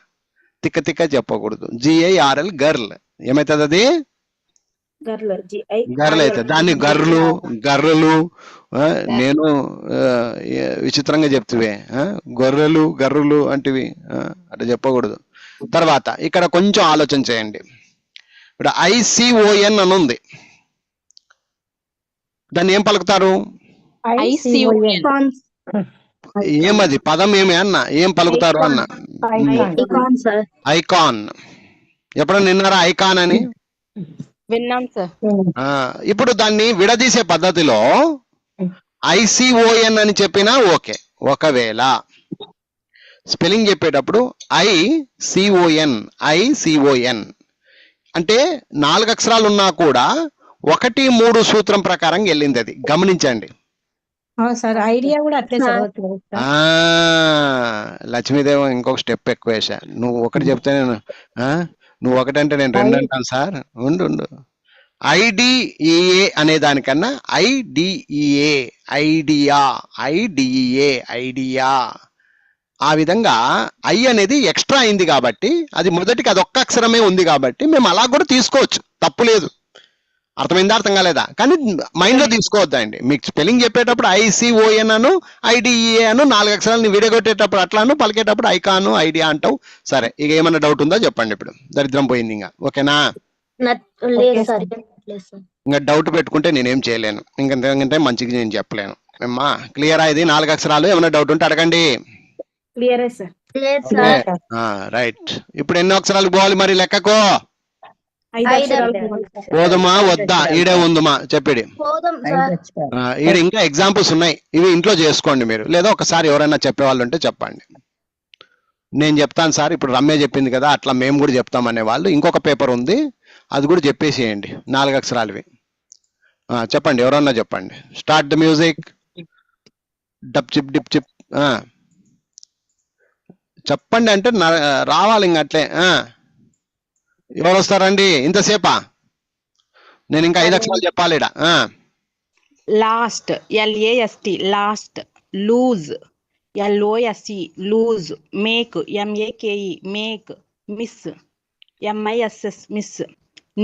Speaker 1: తిక్క తిక్క చెప్పకూడదు. GIRL గర్ల్ ఏమైతుంది అది? గర్ల్ అయితే దాన్ని గర్రులు గర్రులు. నేను విచిత్రంగా చెప్తువే, గొర్రెలు గర్రులు అంటివి అట్లా చెప్పకూడదు. తర్వాత ఇక్కడ కొంచెం ఆలోచన చేయండి. ఇప్పుడు ICON అని ఉంది, దాన్ని ఏం పలుకుతారు? ఏమది పదం ఏమి అన్న? ఏం పలుకుతారు అన్న? ఐకాన్. ఎప్పుడన్నా విన్నారా ఐకాన్ అని?
Speaker 3: విన్నాం సార్.
Speaker 1: ఇప్పుడు దాన్ని విడదీసే పద్ధతిలో ICON అని చెప్పినా ఓకే. ఒకవేళ స్పెల్లింగ్ చెప్పేటప్పుడు ICON అంటే 4 అక్షరాలు ఉన్నా కూడా 1, 3 సూత్రం ప్రకారం వెళ్ళింది అది. గమనించండి.
Speaker 2: సార్ ఐడియా కూడా అట్లే చదవచ్చు.
Speaker 1: లక్ష్మీదేవి ఇంకొక స్టెప్ ఎక్కువ వేసా. నువ్వు ఒకటి చెప్తే నేను నువ్వు ఒకటంటే నేను 2 అంటాను సార్. ఉండు. IDEA అనే దానికన్నా IDEA ఐడియా. ఆ విధంగా ఐ అనేది ఎక్స్ట్రా అయింది కాబట్టి, అది మొదటికి అదొక్క అక్షరమే ఉంది కాబట్టి మేము అలా కూడా తీసుకోవచ్చు, తప్పు లేదు. అర్థమైందా అర్థం కాలేదా? కానీ మైండ్ లో తీసుకోవద్దండి. మీకు స్పెల్లింగ్ చెప్పేటప్పుడు ICON అను IDEA అను 4 అక్షరాలను విడగొట్టేటప్పుడు అట్లాను, పలికేటప్పుడు ఐకాను ఐడియా అంటావు. సరే, ఇక ఏమన్నా డౌట్ ఉందా చెప్పండి. ఇప్పుడు దరిద్రం పోయింది ఇంకా. ఓకేనా? ఇంకా డౌట్ పెట్టుకుంటే నేనేం చేయలేను. ఇంకంటే మంచిగా నేను చెప్పలేను. అమ్మా క్లియర్ ఇది 4 అక్షరాలు. ఏమైనా డౌట్ ఉంటే అడగండి. రైట్. ఇప్పుడు ఎన్ని అక్షరాలు పోవాలి మరి లెక్కకు? పోదుమా వద్దా? ఈడే ఉందమా చెప్పిడి. ఈడ ఇంకా ఎగ్జాంపుల్స్ ఉన్నాయి, ఇవి ఇంట్లో చేసుకోండి మీరు. లేదా ఒకసారి ఎవరైనా చెప్పేవాళ్ళు ఉంటే చెప్పండి. నేను చెప్తాను సార్, ఇప్పుడు రమ్య చెప్పింది కదా అట్లా మేము కూడా చెప్తాం అనే వాళ్ళు ఇంకొక పేపర్ ఉంది, అది కూడా చెప్పేసేయండి. 4 అక్షరాలవి చెప్పండి. ఎవరన్నా చెప్పండి. Start the music. డప్ చిప్ డిప్ చిప్. చెప్పండి అంటే రావాలి ఇంక అట్లే. ఎవరు వస్తారండి ఇంతసేపా? నేను ఇంకా 5 అక్షరాలు చెప్పాలి.
Speaker 3: Last LAST last. Lose LOSE lose. Make MAKE make. Miss MISS miss.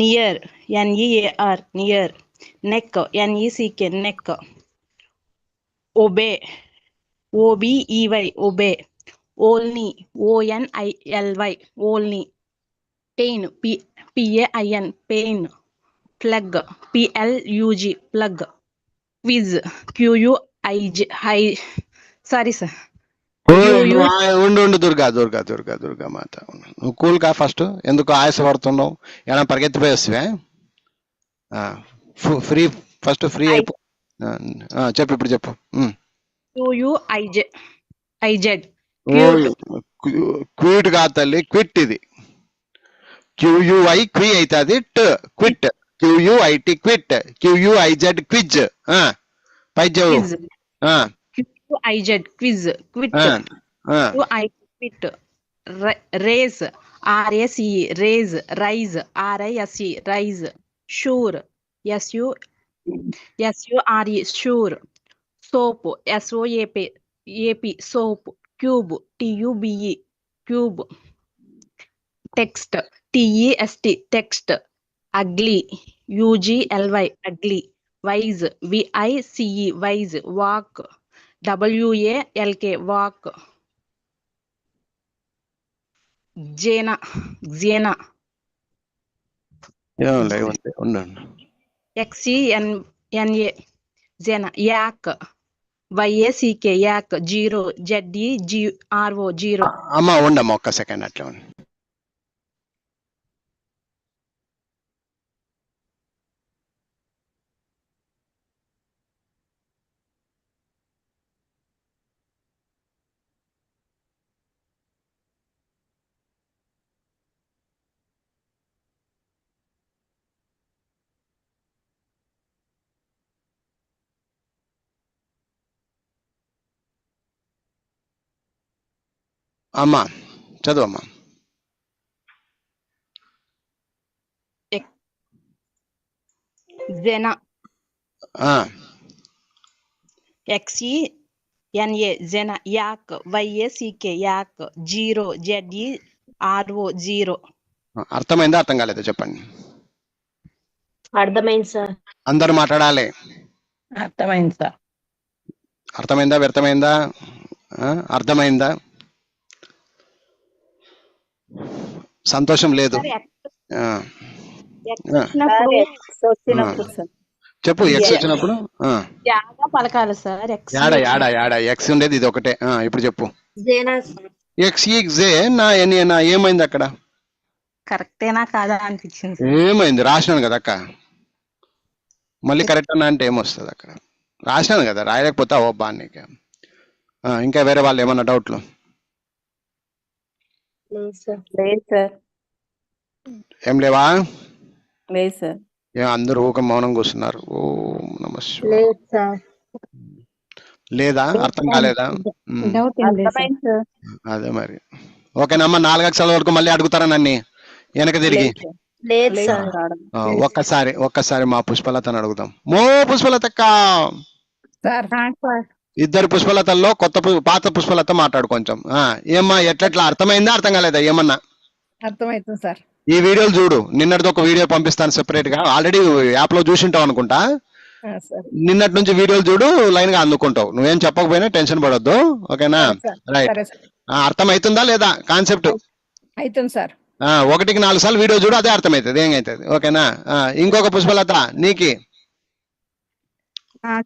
Speaker 3: Near NEAR near. Neck NECK neck. Obey OBEY obey. ఓల్నీ ONILY ఓల్నీ. Pain PAIN pain. Plug PLUG plug. Quiz QUIJ sorry sir.
Speaker 1: ఉండు దుర్గా మాత, నువ్వు cool కా first. ఎందుకు ఆయాస పడుతున్నావు? ఏమైనా పరిగెత్తిపోయి వస్తావే? Free first free అయిపో. చెప్పు ఇప్పుడు చెప్పు.
Speaker 3: QUIJ
Speaker 1: క్విట్ కాదు తల్లి, క్విట్. ఇది QUI క్వి అవుతుంది. Quit QUIT quit. QUIZ quiz. పై
Speaker 3: QUIZ quiz. Quit quit. Race RACE rage. Rise RISE rise. Sure SURE, sure. Soap, SOAP, soap. Cube, TUBE, cube. Text, TEST, text. Ugly, UGLY, ugly. Wise, WICE, wise. Walk, WALK, walk. Xena,
Speaker 1: ఏమండి ఉండండి.
Speaker 3: XENA, Xena. Yak, YACK, yak. Zero, ZEGRO, zero.
Speaker 1: అమ్మ ఉండమ్మా ఒక్క second అట్లా ఉండి. అమ్మా చదువమ్మా.
Speaker 3: Xena,
Speaker 1: ఆ,
Speaker 3: XENA, Xena. Yak, YACK, yak. Zero, ZERO, zero.
Speaker 1: అర్థమైందా అర్థం కాలేదా చెప్పండి.
Speaker 2: అర్థమైంది సార్.
Speaker 1: అందరూ మాట్లాడాలి.
Speaker 2: అర్థమైంది సార్.
Speaker 1: అర్థమైందా వ్యర్థమైందా? అర్థమైందా? సంతోషం లేదు. ఆ, చెప్పు ఎక్స్ వచ్చినప్పుడు
Speaker 3: యాగా పలకాలి సార్.
Speaker 1: యాడ ఎక్స్ ఉండేది ఇది ఒకటే. ఇప్పుడు చెప్పు. ఎక్స్ జే నా ఎన్ ఏమైంది అక్కడ?
Speaker 3: కరెక్టేనా కాదా అనిపించింది.
Speaker 1: ఏమైంది? రాసినాను కదా అక్క. మళ్ళీ కరెక్ట్ అన్నా అంటే ఏమొస్తుంది అక్కడ? రాసినాను కదా, రాయలేకపోతే ఓ బాగా. ఇంకా వేరే వాళ్ళు ఏమన్నా డౌట్లు? ఏం లేవా?
Speaker 2: లేదు సార్.
Speaker 1: అందరూ ఊక మౌనం కూర్చున్నారు. ఓ నమస్కారం. లేదా అర్థం కాలేదా? అదే మరి. ఓకేనమ్మా. 4 అక్షరాల వరకు మళ్ళీ అడుగుతారా నన్ను వెనక తిరిగి? ఒక్కసారి మా పుష్పలతను అడుగుదాం. పుష్పలతక్క. ఇద్దరు పుష్పలతల్లో పాత పుష్పలత మాట్లాడు కొంచెం. ఏమ్మా ఎట్లా అర్థమైందా అర్థం కాలేదా ఏమన్నా?
Speaker 2: అర్థమవుతుంది సార్.
Speaker 1: ఈ వీడియోలు చూడు. నిన్నటిది ఒక వీడియో పంపిస్తాను సెపరేట్ గా. ఆల్రెడీ యాప్ లో చూసింటావు అనుకుంటా. నిన్నటి నుంచి వీడియోలు చూడు, లైన్ గా అందుకుంటావు. నువ్వేం చెప్పకపోయినా టెన్షన్ పడొద్దు. ఓకేనా? రైట్. అర్థమవుతుందా లేదా కాన్సెప్ట్?
Speaker 2: అవుతుంది సార్.
Speaker 1: 1కి 4 సార్లు వీడియో చూడు, అదే అర్థమవుతుంది. ఏమైతుంది? ఓకేనా? ఇంకొక పుష్పలత నీకి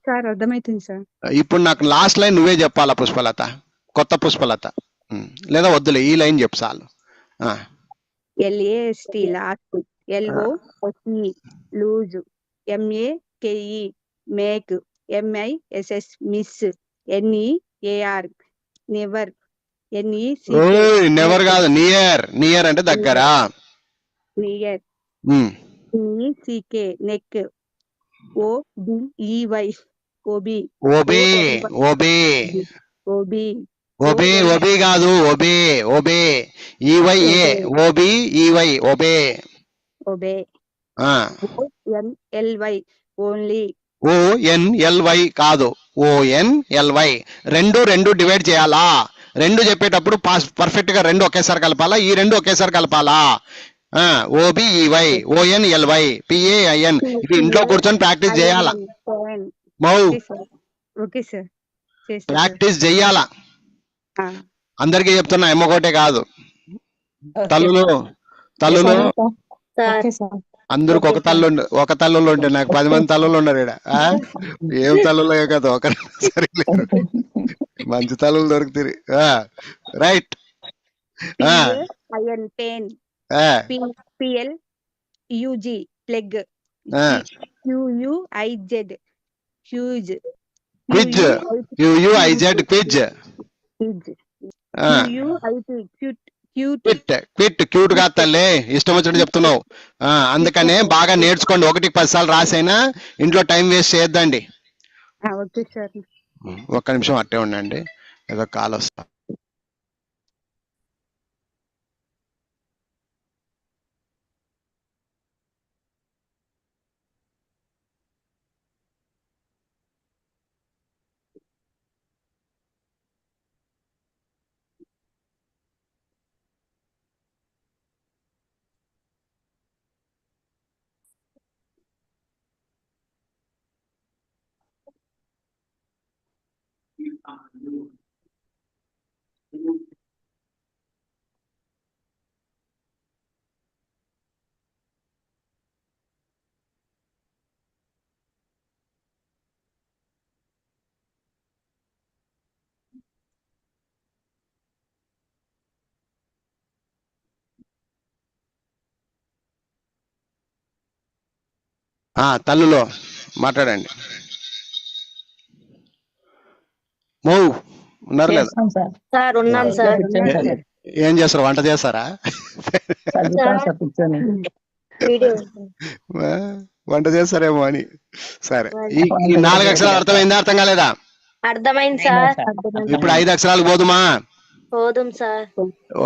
Speaker 4: సార్ అర్థమవుతుంది సార్.
Speaker 1: ఇప్పుడు నాకు లాస్ట్ లైన్ నువ్వే చెప్పాలా పుష్పలత, కొత్త పుష్పలత. లేదా వద్దులే, ఈ లైన్ చెప్పు చాలు.
Speaker 4: LAST last, LOSE lose, MAKE make, MISS miss, NEAR never,
Speaker 1: never కాదు, నియర్ అంటే దగ్గర.
Speaker 4: Near, NECK neck, OBEY obey
Speaker 1: కాదు, obey EYA, OB EY obey.
Speaker 4: ONLY only,
Speaker 1: ONLY కాదు, ONLY. రెండు డివైడ్ చేయాలా? రెండు చెప్పేటప్పుడు పర్ఫెక్ట్ గా రెండు ఒకేసారి కలపాలా, ఈ రెండు ఒకేసారి కలపాలా. OBEY, ONLY, PAIN. ఇది ఇంట్లో కూర్చొని ప్రాక్టీస్ చేయాలా.
Speaker 4: ఓకే సార్,
Speaker 1: ప్రాక్టీస్ చెయ్యాలా. అందరికీ చెప్తున్నా, ఎమ్మకోటే కాదు. తల్లులు అందరికి ఒక తల్లులు ఉంటే నాకు 10 మంది తల్లులు ఉన్నారు ఇక్కడ. ఏం తల్లులో కదా, ఒకరు సరే మంచి తల్లులు దొరుకుతాయి. Right.
Speaker 4: PLUG plug, QUIZ huge,
Speaker 1: quiz, QUIZ quiz, cute గా తల్లి ఇష్టం వచ్చినట్టు చెప్తున్నావు. అందుకనే బాగా నేర్చుకోండి. 1కి 10 సార్లు రాసైనా ఇంట్లో టైం వేస్ట్ చేయొద్దండి. ఒక్క నిమిషం అట్టే ఉండండి, ఏదో కాల్ వస్తా. తల్లులో మాట్లాడండి. మౌ ఉన్నారు లేదా?
Speaker 6: సార్ ఉన్నాం సార్.
Speaker 1: ఏం చేస్తారు? వంట చేస్తారా? వంట చేస్తారేమో అని. సరే, ఈ 4 అక్షరాలు అర్థమైందా? అర్థం కాలేదా?
Speaker 6: అర్థమైంది సార్.
Speaker 1: ఇప్పుడు 5 అక్షరాలు పోదుమా?
Speaker 6: పోదుం సార్.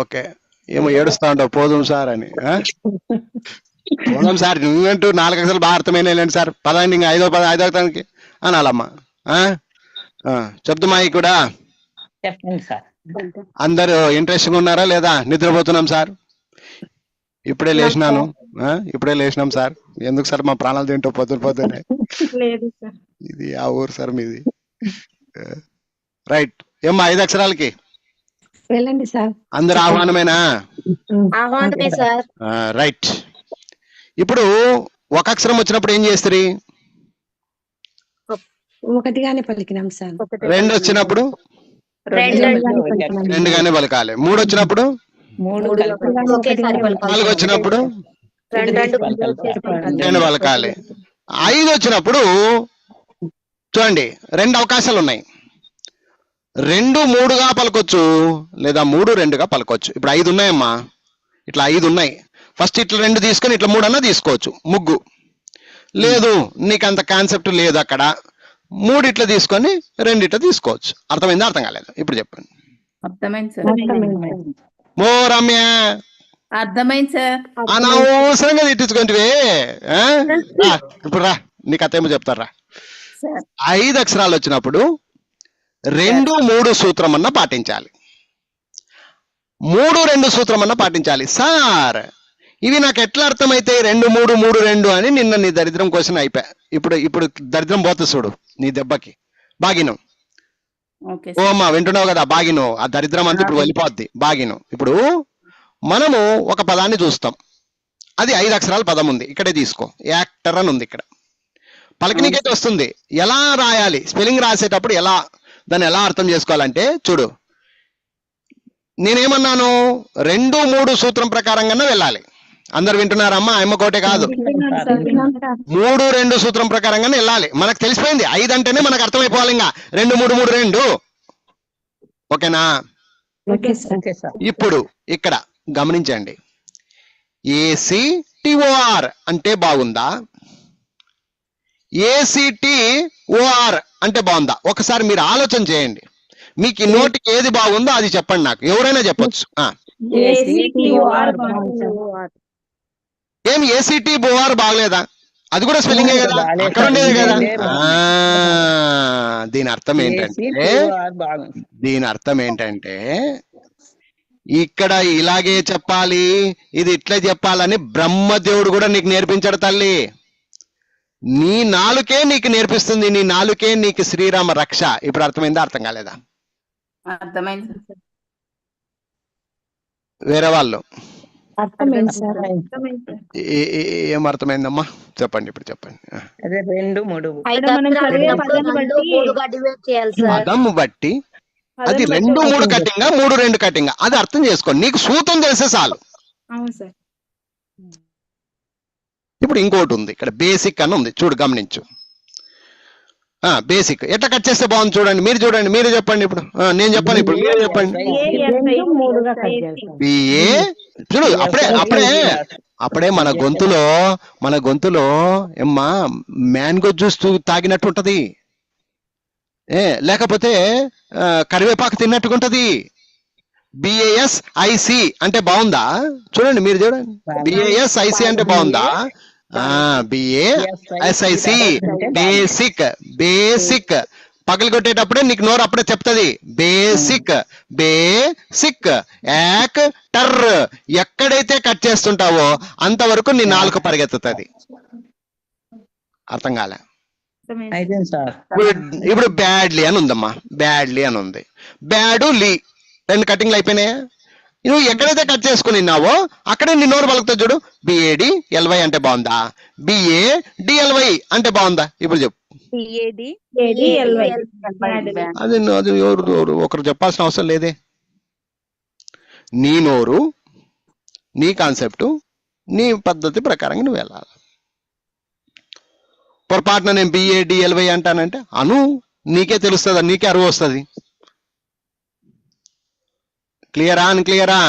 Speaker 1: ఓకే, ఏమో ఏడుస్తా ఉంటావు పోదుం సార్ అని. పోదాం సార్ నువ్వంటూ 4 అక్షరాలు బాగా అర్థమైనా సార్. పదండి, ఇంకా 5వ తనకి అనాలమ్మా. చెప్తుమా కూడా?
Speaker 7: చెప్పండి సార్.
Speaker 1: అందరూ ఇంట్రెస్ట్గా ఉన్నారా లేదా? నిద్రపోతున్నాం సార్, ఇప్పుడే లేచినాం సార్. ఎందుకు సార్ మా ప్రాణాలు తింటూ పొద్దునే?
Speaker 4: లేదు సార్.
Speaker 1: ఇది ఆ ఊరు సార్ మీది. రైట్, ఏమ్మా 5 అక్షరాలకి
Speaker 2: వెళ్ళండి సార్.
Speaker 1: అందరు ఆహ్వానమేనా?
Speaker 6: ఆహ్వానమే సార్.
Speaker 1: రైట్. ఇప్పుడు ఒక అక్షరం వచ్చినప్పుడు ఏం చేస్తారు?
Speaker 2: ఒకటిగానే పలికినాం సార్.
Speaker 1: 2 వచ్చినప్పుడు రెండుగానే పలకాలి. 3 వచ్చినప్పుడు 4 వచ్చినప్పుడు 2 పలకాలి. 5 వచ్చినప్పుడు చూడండి, 2 అవకాశాలు ఉన్నాయి. 2 3గా పలకొచ్చు, లేదా 3 2గా పలకొచ్చు. ఇప్పుడు 5 ఉన్నాయమ్మా, ఇట్లా 5 ఉన్నాయి. ఫస్ట్ ఇట్లా 2 తీసుకొని ఇట్లా 3 అన్నా తీసుకోవచ్చు, ముగ్గు. లేదు, నీకు అంత కాన్సెప్ట్ లేదు అక్కడ, 3 ఇట్లా తీసుకొని 2 ఇట్లా తీసుకోవచ్చు. అర్థమైందా? అర్థం కాలేదు? ఇప్పుడు చెప్పండి.
Speaker 5: అర్థమైంది సార్.
Speaker 1: మో రమ్య,
Speaker 5: అర్థమైంది సార్.
Speaker 1: అనవసరంగా తిట్టించుకుంటే ఇప్పుడు రా, నీకు అత్తేమో చెప్తారా. 5 అక్షరాలు వచ్చినప్పుడు 2 3 సూత్రం అన్న పాటించాలి, 3 2 సూత్రం అన్న పాటించాలి. సార్ ఇవి నాకు ఎట్లా అర్థమైతే 2 3 3 2 అని నిన్న నీ దరిద్రం క్వశ్చన్ అయిపోయా. ఇప్పుడు దరిద్రం పోతుంది చూడు నీ దెబ్బకి. బాగిను ఓ అమ్మా, వింటున్నావు కదా? బాగిను, ఆ దరిద్రం అంతా ఇప్పుడు వెళ్ళిపోద్ది. బాగిను. ఇప్పుడు మనము ఒక పదాన్ని చూస్తాం, అది 5 అక్షరాల పదం ఉంది, ఇక్కడే తీసుకో. యాక్టర్ అని ఉంది ఇక్కడ. పలకనికైతే వస్తుంది. ఎలా రాయాలి, స్పెల్లింగ్ రాసేటప్పుడు దాన్ని ఎలా అర్థం చేసుకోవాలంటే చూడు, నేనేమన్నాను? 2 3 సూత్రం ప్రకారంగానే వెళ్ళాలి. అందరు వింటున్నారమ్మా? అమ్మ కోటే కాదు, 3 2 సూత్రం ప్రకారంగానే వెళ్ళాలి. మనకు తెలిసిపోయింది 5 అంటేనే మనకు అర్థమైపోవాలి. ఇంకా 2 3 3 2. ఓకేనా? ఇప్పుడు ఇక్కడ గమనించండి, ACTOR అంటే బాగుందా, ACTOR అంటే బాగుందా? ఒకసారి మీరు ఆలోచన చేయండి. మీకు ఈ నోటికి ఏది బాగుందో అది చెప్పండి. నాకు ఎవరైనా చెప్పొచ్చు. ఏం ACTOR బాగలేదా? అది కూడా స్పెల్లింగే కదా, అక్కడ ఉండేది కదా. దీని అర్థం ఏంటంటే ఇక్కడ ఇలాగే చెప్పాలి, ఇది ఇట్లా చెప్పాలని బ్రహ్మదేవుడు కూడా నీకు నేర్పించాడు తల్లి. నీ నాలుకే నీకు నేర్పిస్తుంది, నీ నాలుకే నీకు శ్రీరామ రక్ష. ఇప్పుడు అర్థమైందా? అర్థం కాలేదా?
Speaker 5: అర్థమైంది.
Speaker 1: వేరే వాళ్ళు ఏం అర్థమైందమ్మా? చెప్పండి, ఇప్పుడు చెప్పండి. పదం బట్టి అది 2 3 కట్టింగా, 3 2 కట్టింగా, అది అర్థం చేసుకోండి. నీకు సూత్రం తెలిసే చాలు. ఇప్పుడు ఇంకోటి ఉంది ఇక్కడ, బేసిక్ అని ఉంది చూడు, గమనించు. బేసిక్ ఎట్లా కట్ చేస్తే బాగుంది చూడండి. మీరు చూడండి, మీరు చెప్పండి. ఇప్పుడు నేను చెప్పాను, ఇప్పుడు మీరు చెప్పండి. BA చూడు, అప్పుడే మన గొంతులో ఏమ్మా మ్యాంగో జ్యూస్ తాగినట్టు ఉంటది, లేకపోతే కరివేపాకు తిన్నట్టుగా ఉంటది. BASIC అంటే బాగుందా? చూడండి, మీరు చూడండి, BASIC అంటే బాగుందా? BASIC basic. పగలు కొట్టేటప్పుడే నీకు నోరు అప్పుడే చెప్తుంది బేసిక్. యాక్టర్ ఎక్కడైతే కట్ చేస్తుంటావో అంతవరకు నీ నాలుక పరిగెత్తుతుంది. అర్థం కాలే?
Speaker 4: అర్థమైంది
Speaker 7: అయిపోయింది సార్.
Speaker 1: ఇప్పుడు బ్యాడ్లీ అని ఉందమ్మా, బ్యాడ్లీ అని ఉంది. బ్యాడు లీ 2 కటింగ్లు అయిపోయినాయా? నువ్వు ఎక్కడైతే కట్ చేసుకుని ఉన్నావో అక్కడే నీ నోరు పలుకుతుంది చూడు. బిఏడి ఎల్వై అంటే బాగుందా, బిఏ డిఎల్వై అంటే బాగుందా? ఇప్పుడు చెప్పు.
Speaker 4: ADLY.
Speaker 1: అది అది ఎవరు ఒకరు చెప్పాల్సిన అవసరం లేదే. నీ నోరు, నీ కాన్సెప్ట్, నీ పద్ధతి ప్రకారంగా నువ్వు వెళ్ళాలి. పొరపాటున నేను బిఏడిఎల్వై అంటానంటే అను, నీకే తెలుస్తుంది, నీకే అరువు వస్తుంది. క్లియరా అని క్లియరా?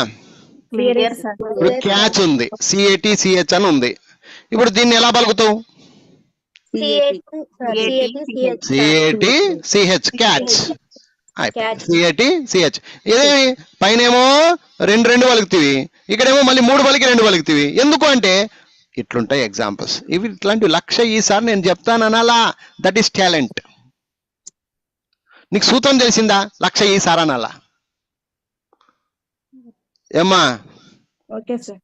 Speaker 5: Clear sir.
Speaker 1: ఇప్పుడు క్యాచ్ ఉంది, సిఏటి సిహెచ్ అని ఉంది. ఇప్పుడు దీన్ని ఎలా పలుకుతావు? CAT CH, catch. CAT CH. ఇదేమి పైనేమో 2 పలుకుతీవి, ఇక్కడేమో మళ్ళీ 3 పలికి 2 పలుకుతీవి. ఎందుకు అంటే ఇట్లుంటాయి ఎగ్జాంపుల్స్. ఇవి ఇట్లాంటి 1,00,000 ఈసారి నేను చెప్తాను అనాలా. That is talent. నీకు సూత్రం తెలిసిందా? 1,00,000 ఈసారి అనాలా. ఏమ్మా?
Speaker 4: Okay sir.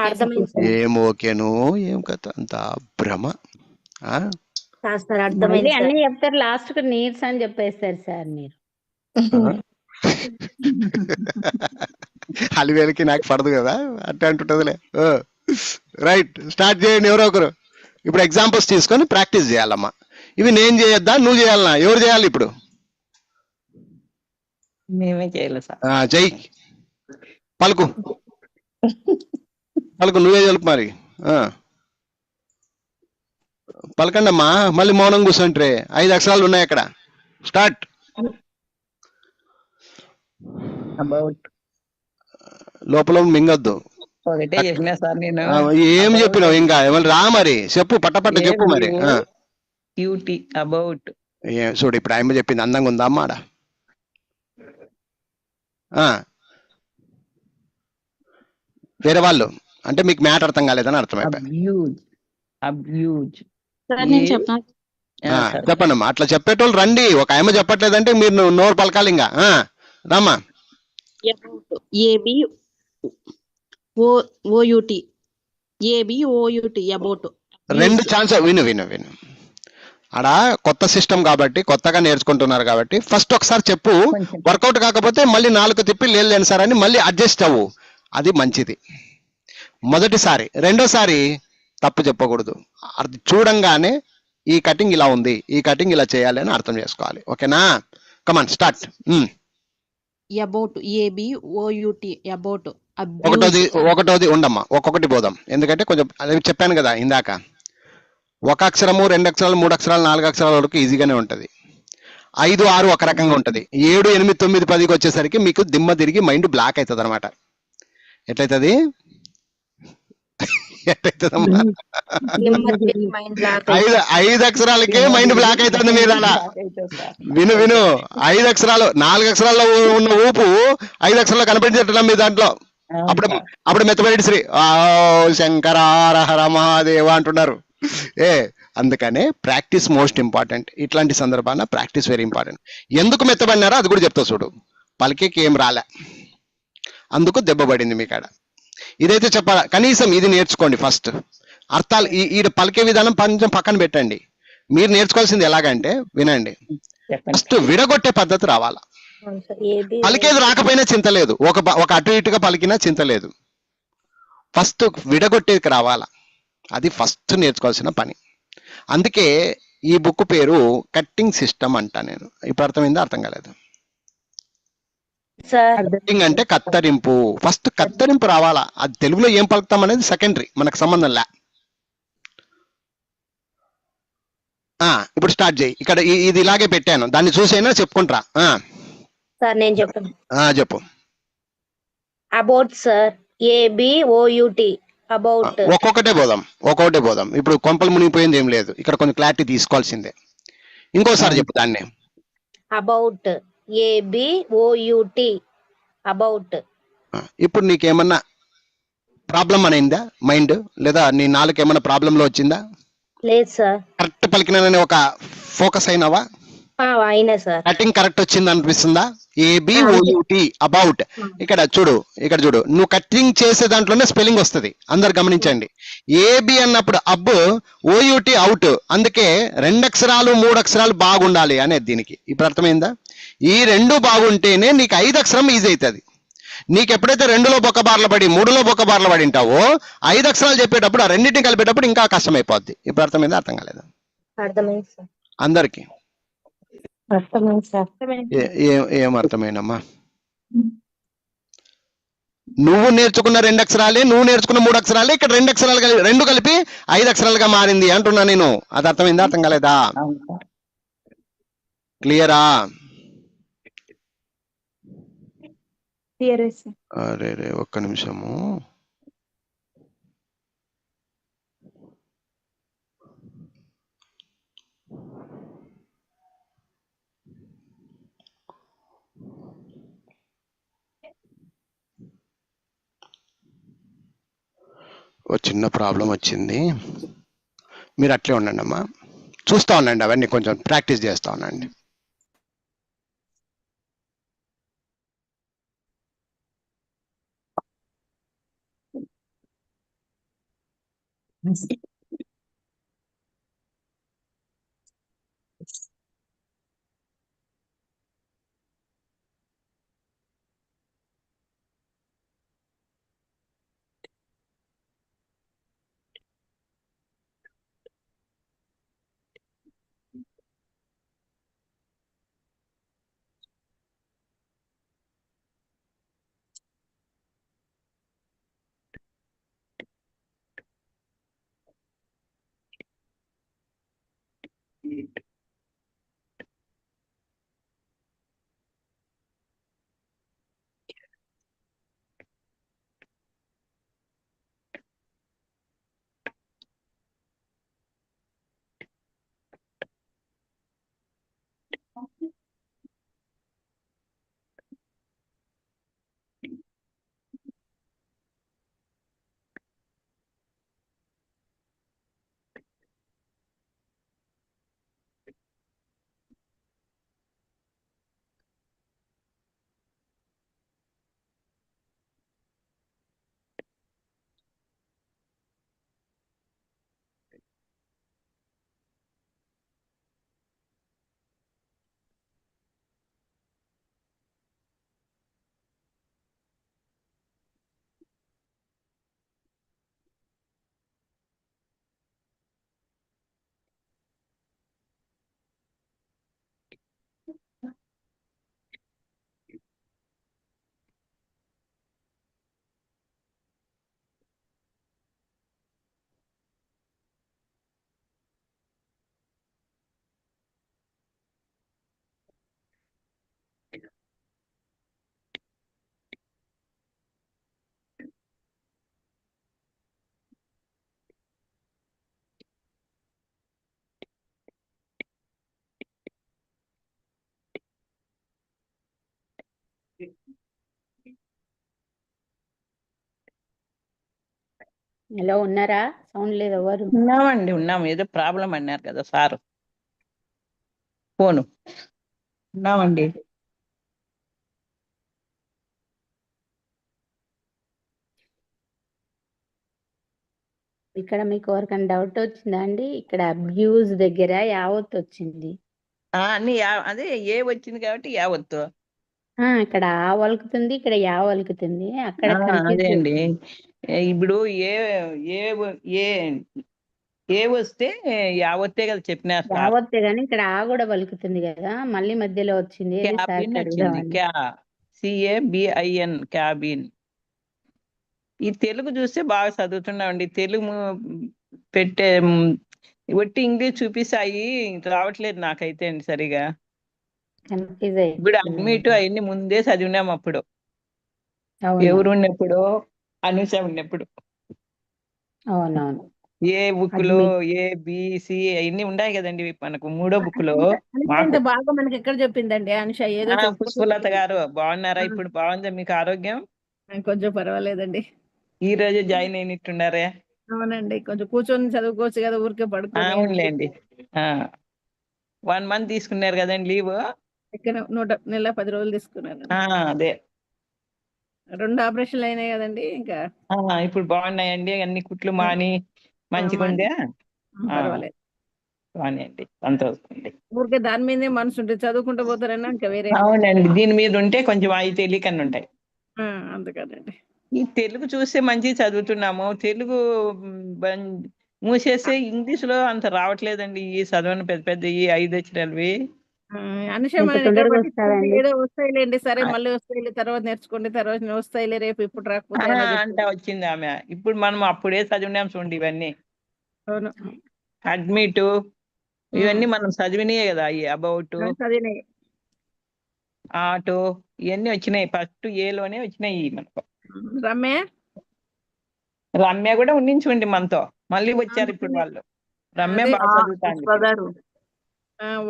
Speaker 6: అర్థమైంది సార్.
Speaker 1: ఏం ఓకేను, ఏం కథ, అంత భ్రమ.
Speaker 6: సార్ అర్థమైంది సార్.
Speaker 8: అన్ని చెప్తారు, లాస్ట్ కు నీడ్స్ అని చెప్పేస్తారు సార్ మీరు.
Speaker 1: అలివేలకి నాకు పడదు కదా, అట్టే అంటుంటదిలే. రైట్, స్టార్ట్ చేయండి ఎవరో ఒకరు. ఇప్పుడు ఎగ్జాంపుల్స్ తీసుకొని ప్రాక్టీస్ చేయాలమ్మా. ఇవి నేను చేయొద్దా, నువ్వు చేయాలన్నా? ఎవరు చేయాలి ఇప్పుడు?
Speaker 7: మేమే చేయాలి సార్.
Speaker 1: చెయ్యి, పలుకు పలుకు, నువ్వే తెలుపు మరి. పలకండి అమ్మా, మళ్ళీ మౌనం కూర్చుంటే 5 అక్షరాలు ఉన్నాయి అక్కడ. స్టార్ట్.
Speaker 7: అబౌట్.
Speaker 1: లోపల మింగొద్దు.
Speaker 7: ఒకటే చెప్పినా సార్ నేను.
Speaker 1: ఏం చెప్పినావు ఇంకా? ఏమన్నా రా మరి, చెప్పు, పట్టపట్ట చెప్పు మరి.
Speaker 7: Beauty, about.
Speaker 1: చూడు ఇప్పుడు ఆయన చెప్పింది అందంగా ఉందా అమ్మాడ? వేరే వాళ్ళు అంటే మీకు మ్యాటర్ అర్థం కాలేదని అర్థమైపోయింది. చెప్పండి అమ్మా. అట్లా చెప్పేటోళ్ళు రండి. ఒక ఆయమ్మ చెప్పట్లేదంటే మీరు నోరు పలకాలి. ఇంకా రామ్మా.
Speaker 3: అబౌట్.
Speaker 1: 2 ఛాన్స్. విను విను విను. ఆడ కొత్త సిస్టమ్ కాబట్టి, కొత్తగా నేర్చుకుంటున్నారు కాబట్టి ఫస్ట్ ఒకసారి చెప్పు. వర్కౌట్ కాకపోతే మళ్ళీ 4 తిప్పి లేని సార్ అని మళ్ళీ అడ్జస్ట్ అవ్వు. అది మంచిది. మొదటిసారి. రెండోసారి తప్పు చెప్పకూడదు. అది చూడంగానే ఈ కటింగ్ ఇలా ఉంది, ఈ కటింగ్ ఇలా చేయాలి అని అర్థం చేసుకోవాలి. ఓకేనా? Come on start.
Speaker 3: About, ABOUT, about.
Speaker 1: ఒకటోది ఉండమ్మా, ఒక్కొక్కటి పోదాం. ఎందుకంటే కొంచెం అది చెప్పాను కదా ఇందాక, 1 అక్షరము 2 అక్షరాలు 3 అక్షరాలు 4 అక్షరాల వరకు ఈజీగానే ఉంటది. 5, 6 ఒక రకంగా ఉంటది. 7, 8, 9, 10కి వచ్చేసరికి మీకు దిమ్మ తిరిగి మైండ్ బ్లాక్ అవుతుంది అనమాట. ఎట్లయితుంది? ఎట్లయితుందమ్మా? 5 అక్షరాలకే మైండ్ బ్లాక్ అవుతుంది మీరు అలా. విను విను. 5 అక్షరాలు 4 అక్షరాల్లో ఉన్న ఊపు 5 అక్షరాల్లో కనిపించట్లా మీ దాంట్లో. అప్పుడు మెత్తబడి శ్రీ శంకరారహర మహాదేవ అంటున్నారు. అందుకనే ప్రాక్టీస్ మోస్ట్ ఇంపార్టెంట్. ఇట్లాంటి సందర్భాన ప్రాక్టీస్ వెరీ ఇంపార్టెంట్. ఎందుకు మెత్తబడినారో అది కూడా చెప్తా చూడు. పలికేకి ఏం రాలే, అందుకు దెబ్బ పడింది మీ కాడ. ఇదైతే చెప్పాలా, కనీసం ఇది నేర్చుకోండి ఫస్ట్. అర్థాలు ఈ పలికే విధానం కొంచెం పక్కన పెట్టండి. మీరు నేర్చుకోవాల్సింది ఎలాగంటే వినండి. ఫస్ట్ విడగొట్టే పద్ధతి రావాలా. పలికేది రాకపోయినా చింతలేదు, ఒక అటు ఇటుగా పలికినా చింతలేదు. ఫస్ట్ విడగొట్టేది రావాలా. అది ఫస్ట్ నేర్చుకోవాల్సిన పని. అందుకే ఈ బుక్ పేరు కట్టింగ్ సిస్టమ్ అంటా నేను. ఇప్పుడు అర్థమైందా? అర్థం కాలేదు? కట్టింగ్ అంటే కత్తరింపు. ఫస్ట్ కత్తరింపు రావాలా. అది తెలుగులో ఏం పలుకుతాం అనేది సెకండరీ, మనకు సంబంధం లే. ఇప్పుడు స్టార్ట్ చేయి. ఇక్కడ ఇది ఇలాగే పెట్టాను, దాన్ని చూసైనా చెప్పుకుంటారా?
Speaker 6: సార్ నేను చెప్పాను.
Speaker 1: చెప్పు.
Speaker 6: About sir, ABOUT, about.
Speaker 1: ఒక్కొక్కటే పోదాం. ఇప్పుడు కొంపలు మునిగిపోయింది ఏం లేదు, ఇక్కడ కొంచెం క్లారిటీ తీసుకోవాల్సిందే. ఇంకోసారి చెప్పు దాన్ని.
Speaker 6: About, ABOUT, about.
Speaker 1: ఇప్పుడు నీకేమన్నా ప్రాబ్లం అయిందా మైండ్, లేదా నీ నాలుగు ఏమన్నా ప్రాబ్లంలో వచ్చిందా?
Speaker 6: లేదు సార్.
Speaker 1: కరెక్ట్ పలికినానని ఒక ఫోకస్ అయినావా?
Speaker 6: అయినా సార్.
Speaker 1: కటింగ్ కరెక్ట్ వచ్చింది అనిపిస్తుందా? ఏబిఓయుటి అబౌట్. ఇక్కడ చూడు నువ్వు కటింగ్ చేసే దాంట్లోనే స్పెల్లింగ్ వస్తుంది, అందరు గమనించండి. ఏబి అన్నప్పుడు అబ్, ఓయుటి అవుట్. అందుకే 2 అక్షరాలు 3 అక్షరాలు బాగుండాలి అనేది దీనికి. ఇప్పుడు అర్థమైందా? ఈ 2 బాగుంటేనే నీకు 5 అక్షరం ఈజీ అవుతుంది. నీకు ఎప్పుడైతే 2లో బొక్క బార్లు పడి 3లో బొక్క బార్లు పడి ఉంటావో 5 అక్షరాలు చెప్పేటప్పుడు ఆ రెండింటిని కలిపేటప్పుడు ఇంకా కష్టమైపోద్ది. ఇప్పుడు అర్థమైందా? అర్థం కాలేదా
Speaker 6: అర్థమైంది సార్.
Speaker 1: అందరికి?
Speaker 2: అర్థమైంది సార్.
Speaker 1: ఏం అర్థమైనమ్మా? నువ్వు నేర్చుకున్న 2 అక్షరాలే, నువ్వు నేర్చుకున్న 3 అక్షరాలే ఇక్కడ 2 అక్షరాలు కలిపి 2 కలిపి 5 అక్షరాలుగా మారింది అంటున్నా నేను. అది అర్థమైందా? అర్థం కాలేదా? క్లియరా? అరే ఒక్క నిమిషము. ఓ చిన్న ప్రాబ్లం వచ్చింది, మీరు అట్లే ఉండండి అమ్మా, చూస్తూ ఉండండి, అవన్నీ కొంచెం ప్రాక్టీస్ చేస్తూ ఉండండి.
Speaker 8: ఎలా ఉన్నారా? సౌండ్ లేదు ఎవరు?
Speaker 7: ఉన్నాము. ఏదో ప్రాబ్లం అన్నారు కదా సార్, ఫోను. ఉన్నామండి.
Speaker 8: ఇక్కడ మీకు ఎవరికైనా డౌట్ వచ్చిందా అండి? ఇక్కడ అబ్యూజ్ దగ్గర యావత్ వచ్చింది.
Speaker 7: అన్ని అదే ఏ వచ్చింది కాబట్టి యావత్తు.
Speaker 8: ఇక్కడ ఆ వలుకుతుంది, ఇక్కడ యా వలుకుతుంది. అక్కడ
Speaker 7: అదే అండి. ఇప్పుడు ఏ ఏ ఏ ఏ వస్తే యావత్తే కదా చెప్పినారు సార్.
Speaker 8: యావత్తే గాని ఇక్కడ ఆ కూడా వలుకుతుంది కదా, మళ్ళీ మధ్యలో వచ్చింది. ఏది సార్
Speaker 7: క్యాబిన్ వచ్చింది. CABIN cabin. ఈ తెలుగు చూస్తే బాగా చదువుతున్నామండి. తెలుగు పెట్టే ఒట్టి ఇంగ్లీష్ చూపిస్తాయి రావట్లేదు నాకైతే అండి సరిగా.
Speaker 8: కన్ఫ్యూజ్
Speaker 7: ఇప్పుడు అడ్మిట్ అవన్నీ ముందే చదివినాం అప్పుడు.
Speaker 8: అవును
Speaker 7: ఎవరు ఉన్నప్పుడు? అనుష ఉన్నప్పుడు.
Speaker 8: అవునవును.
Speaker 7: ఏ బుక్ లో ABC అవన్నీ ఉన్నాయి కదండి మనకు 3వ బుక్ లో.
Speaker 5: అంటే బాగా మనకి ఎక్కడ చెప్పిందండి అనుష? ఏదో
Speaker 7: పుష్పలత గారు బాగున్నారా? ఇప్పుడు బాగుందా మీకు ఆరోగ్యం?
Speaker 5: కొంచెం పర్వాలేదండి.
Speaker 7: ఈ రోజు జాయిన్ అయినట్టున్నారే?
Speaker 5: అవునండి, కొంచెం కూర్చొని చదువుకోవచ్చు కదా, ఊరికే పడుకోండి.
Speaker 7: అవునులేండి. 1 month తీసుకున్నారు కదండి లీవ్.
Speaker 4: ఇక్కడ నెల 10 రోజులు తీసుకున్నాను.
Speaker 7: అదే
Speaker 4: 2 ఆపరేషన్లు అయినాయి కదండి. ఇంకా
Speaker 7: ఇప్పుడు బాగున్నాయండి, అన్ని కుట్లు మాని మంచిగా ఉందే.
Speaker 4: పర్వాలేదు.
Speaker 7: బాగున్నాయండి, సంతోషం అండి.
Speaker 4: ఊరికే దాని మీదే మనసు ఉంటే చదువుకుంటూ పోతారన్నా ఇంకా వేరే.
Speaker 7: అవునండి, దీని మీద ఉంటే కొంచెం అవి తెలియకన్నా ఉంటాయి.
Speaker 4: అందుకనండి
Speaker 7: ఈ తెలుగు చూస్తే మంచి చదువుతున్నాము, తెలుగు మూసేస్తే ఇంగ్లీష్ లో అంత రావట్లేదండి. ఈ చదవని పెద్ద పెద్ద ఈ 5 అక్షరాలవి.
Speaker 4: ఏదో వస్తాయిలేండి, సరే మళ్ళీ వస్తాయిలే, తర్వాత నేర్చుకోండి, తర్వాత వస్తాయిలే, రేపు ఇప్పుడు రాకపోతే
Speaker 7: అంటే వచ్చింది ఆమె. ఇప్పుడు మనం అప్పుడే చదివినాం చూడండి ఇవన్నీ.
Speaker 4: అవును,
Speaker 7: అడ్మిట్ ఇవన్నీ మనం చదివినాయే కదా. ఈ అబౌట్,
Speaker 4: చదివినాయి,
Speaker 7: ఆటో ఇవన్నీ వచ్చినాయి. ఫస్ట్ ఏలోనే వచ్చినాయి మనకు. రమ్య కూడా ఉండించుకోండి మనతో, మళ్ళీ వచ్చారు ఇప్పుడు వాళ్ళు. రమ్య బాగా చదువుతాండి.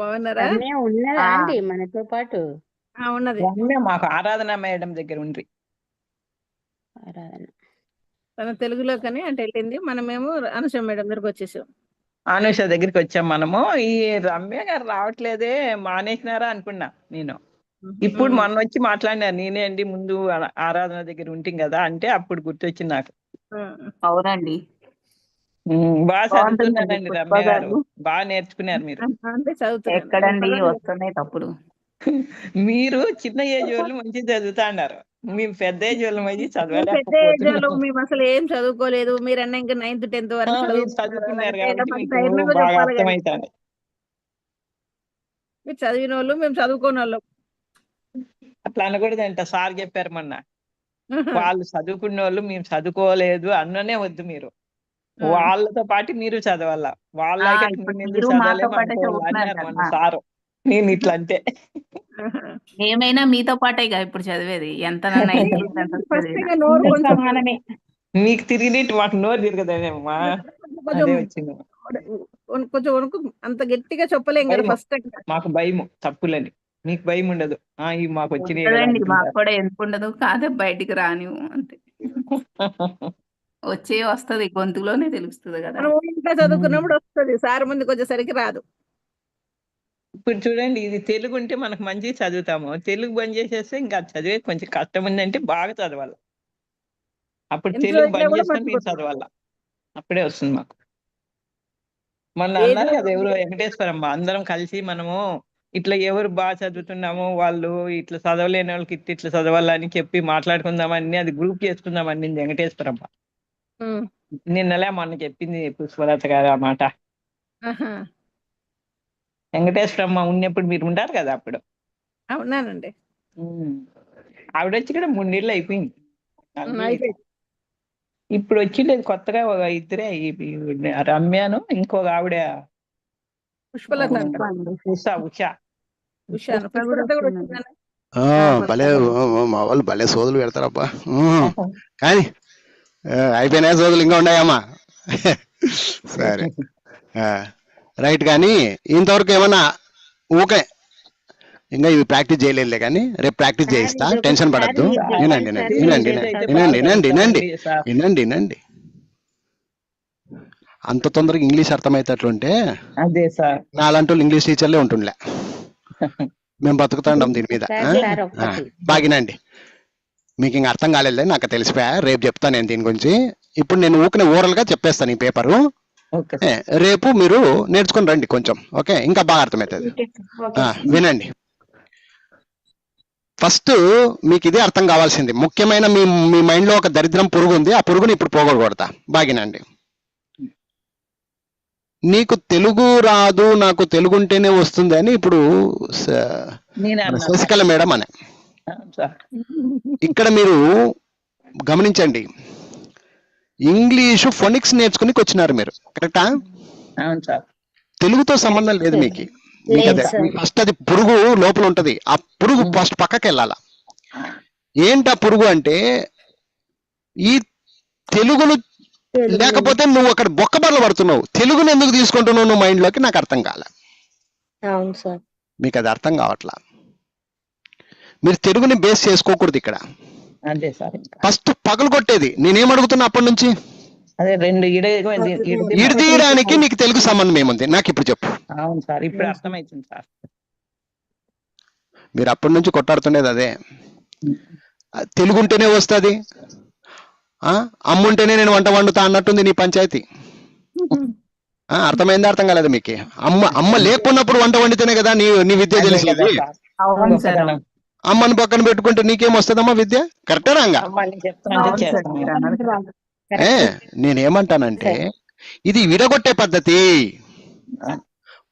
Speaker 4: బాగున్నారా?
Speaker 8: ఉన్నదా అండి మనతో పాటు?
Speaker 4: ఉన్నది.
Speaker 7: రమ్య మాకు ఆరాధన మేడం దగ్గర ఉండ్రి.
Speaker 4: తన తెలుగులో కానీ అంటే వెళ్ళింది, మనమేమో అనుష మేడం దగ్గరకు వచ్చేసాం.
Speaker 7: అనుష దగ్గరికి వచ్చాం మనము. ఈ రమ్య గారు రావట్లేదే, మానేసినారా అనుకున్నా నేను. ఇప్పుడు మొన్న వచ్చి మాట్లాడినారు, నేనే అండి ముందు ఆరాధన దగ్గర ఉంటాం కదా అంటే, అప్పుడు గుర్తొచ్చింది నాకు.
Speaker 5: అవునండి,
Speaker 7: బాగా చదువుతున్నారండి రమ్య గారు, బాగా నేర్చుకున్నారు మీరు.
Speaker 5: ఎక్కడండి వస్తున్నాయి తప్పుడు.
Speaker 7: మీరు చిన్న ఏజ్ వాళ్ళు మంచిగా చదువుతాన్నారు, మేము పెద్ద ఏజ్ వాళ్ళు మంచి
Speaker 4: చదవలేకపోతున్నాం. మేము అసలు ఏం చదువుకోలేదు, మీరన్నా ఇంకా 9th 10th వరకు
Speaker 7: చదువుకున్నారు కాబట్టి మీకు బాగా అర్థమవుతాంది.
Speaker 4: మీరు చదివిన వాళ్ళు, మేము చదువుకోని వాళ్ళం.
Speaker 7: అట్లా అనకూడదంట, సార్ చెప్పారు మొన్న. వాళ్ళు చదువుకున్న వాళ్ళు మేము చదువుకోలేదు అన్ననే వద్దు, మీరు వాళ్ళతో పాటు మీరు చదవాల. వాళ్ళకి అన్నారు మొన్న సారు. నేను ఇట్లా అంటే
Speaker 5: ఏమైనా మీతో పాటేగా ఇప్పుడు చదివేది, ఎంత
Speaker 7: మీకు తిరిగినట్టు మాకు నోరు తిరగదమ్మా.
Speaker 4: కొంచెం వణుకు, అంత గట్టిగా చెప్పలేం కదా ఫస్ట్.
Speaker 7: మాకు భయం తప్పులని, మీకు భయం ఉండదు. మాకు వచ్చినాయి,
Speaker 5: మాకు కూడా ఎందుకు ఉండదు, కాదే బయటికి రానివ్వు అంతే. వస్తది, గొంతులోనే తెలుస్తుంది కదా.
Speaker 4: ఇంకా చదువుకున్నప్పుడు వస్తుంది, సార్ ముందుకు వచ్చేసరికి రాదు.
Speaker 7: ఇప్పుడు చూడండి, ఇది తెలుగు ఉంటే మనకు మంచిగా చదువుతాము, తెలుగు బంద్ చేసేస్తే ఇంకా చదివే కొంచెం కష్టం ఉందంటే బాగా చదవాలి. అప్పుడు తెలుగు బంద్ చేసుకొని మేము చదవాల, అప్పుడే వస్తుంది మాకు. మొన్న అన్నారు కదా ఎవరు, వెంకటేశ్వరమ్మ, అందరం కలిసి మనము ఇట్లా ఎవరు బాగా చదువుతున్నాము వాళ్ళు ఇట్లా చదవలేని వాళ్ళకి ఇట్లా చదవాలని చెప్పి మాట్లాడుకుందామని, అది గ్రూప్ చేసుకుందామని వెంకటేశ్వరమ్మ. నిన్నలే మొన్న చెప్పింది పుష్పలత గారు ఆ మాట. వెంకటేశ్వరమ్మ ఉన్నప్పుడు మీరు ఉంటారు కదా అప్పుడు.
Speaker 4: అవునానండి,
Speaker 7: ఆవిడ వచ్చి కూడా 3 నెలలు అయిపోయింది. ఇప్పుడు వచ్చిండేది కొత్తగా ఇద్దరే, రమ్యను ఇంకొక ఆవిడ ఉషా.
Speaker 1: భలే మా వాళ్ళు భలే సోదులు పెడతారబ్బా. కానీ అయిపోయినా సోదులు ఇంకా ఉన్నాయమ్మా. సరే రైట్. కానీ ఇంతవరకు ఏమన్నా ఓకే, ఇంకా ఇవి ప్రాక్టీస్ చేయలేదులే, కానీ రేపు ప్రాక్టీస్ చేయిస్తా, టెన్షన్ పడద్దు. వినండి వినండి వినండి వినండి వినండి వినండి వినండి. అంత తొందరగా ఇంగ్లీష్ అర్థమవుతట్లుంటే నా అలాంటి వాళ్ళు ఇంగ్లీష్ టీచర్లే ఉంటుండలే, మేము బతుకుతాండం దీని మీద. బాగినండి, మీకు ఇంకా అర్థం కాలేదు, నాకు తెలిసిపోయా. రేపు చెప్తాను నేను దీని గురించి. ఇప్పుడు నేను ఓరల్ గా చెప్పేస్తాను ఈ పేపరు, రేపు మీరు నేర్చుకుని రండి కొంచెం. ఓకే, ఇంకా బాగా అర్థమవుతుంది. వినండి. ఫస్ట్ మీకు ఇదే అర్థం కావాల్సింది. ముఖ్యమైన మీ మైండ్ లో ఒక దరిద్రం పురుగు ఉంది, ఆ పురుగుని ఇప్పుడు పోగొడతా. బాగినండి. నీకు తెలుగు రాదు, నాకు తెలుగు ఉంటేనే వస్తుంది అని ఇప్పుడు శశికళ మేడం అనే. ఇక్కడ మీరు గమనించండి, ఇంగ్లీషు ఫొనిక్స్ నేర్చుకుని వచ్చినారు మీరు, కరెక్టా? తెలుగుతో సంబంధం లేదు మీకు. ఫస్ట్ అది పురుగు లోపల ఉంటది, ఆ పురుగు ఫస్ట్ పక్కకి వెళ్ళాల. ఏంటా పురుగు అంటే, ఈ తెలుగును లేకపోతే నువ్వు అక్కడ బొక్కబర్లు పడుతున్నావు, తెలుగుని ఎందుకు తీసుకుంటున్నావు నువ్వు మైండ్ లోకి, నాకు అర్థం కాలే. మీకు అది అర్థం కావట్లా. మీరు తెలుగుని బేస్ చేసుకోకూడదు ఇక్కడ. ఫస్ట్ పగలు కొట్టేది నేనేం అడుగుతున్నా అప్పటి నుంచి,
Speaker 7: అదే రెండు
Speaker 1: ఇడదీయడానికి నీకు తెలుగు సంబంధం ఏముంది నాకు ఇప్పుడు చెప్పు.
Speaker 7: అవును సార్, ఇప్పుడు అర్థమవుతుంది సార్.
Speaker 1: మీరు అప్పటి నుంచి కొట్టాడుతుండేది అదే. తెలుగు ఉంటేనే వస్తుంది, అమ్ముంటేనే నేను వంట వండుతా అన్నట్టుంది నీ పంచాయతీ. అర్థమైందా అర్థం కాలేదు మీకు? అమ్మ లేకున్నప్పుడు వంట వండితేనే కదా నీ విద్య తెలిసేది.
Speaker 5: అవును సార్.
Speaker 1: అమ్మని పక్కన పెట్టుకుంటే నీకేం వస్తుందమ్మా విద్య? కరెక్టే రాంగా? నేనేమంటానంటే ఇది విడగొట్టే పద్ధతి.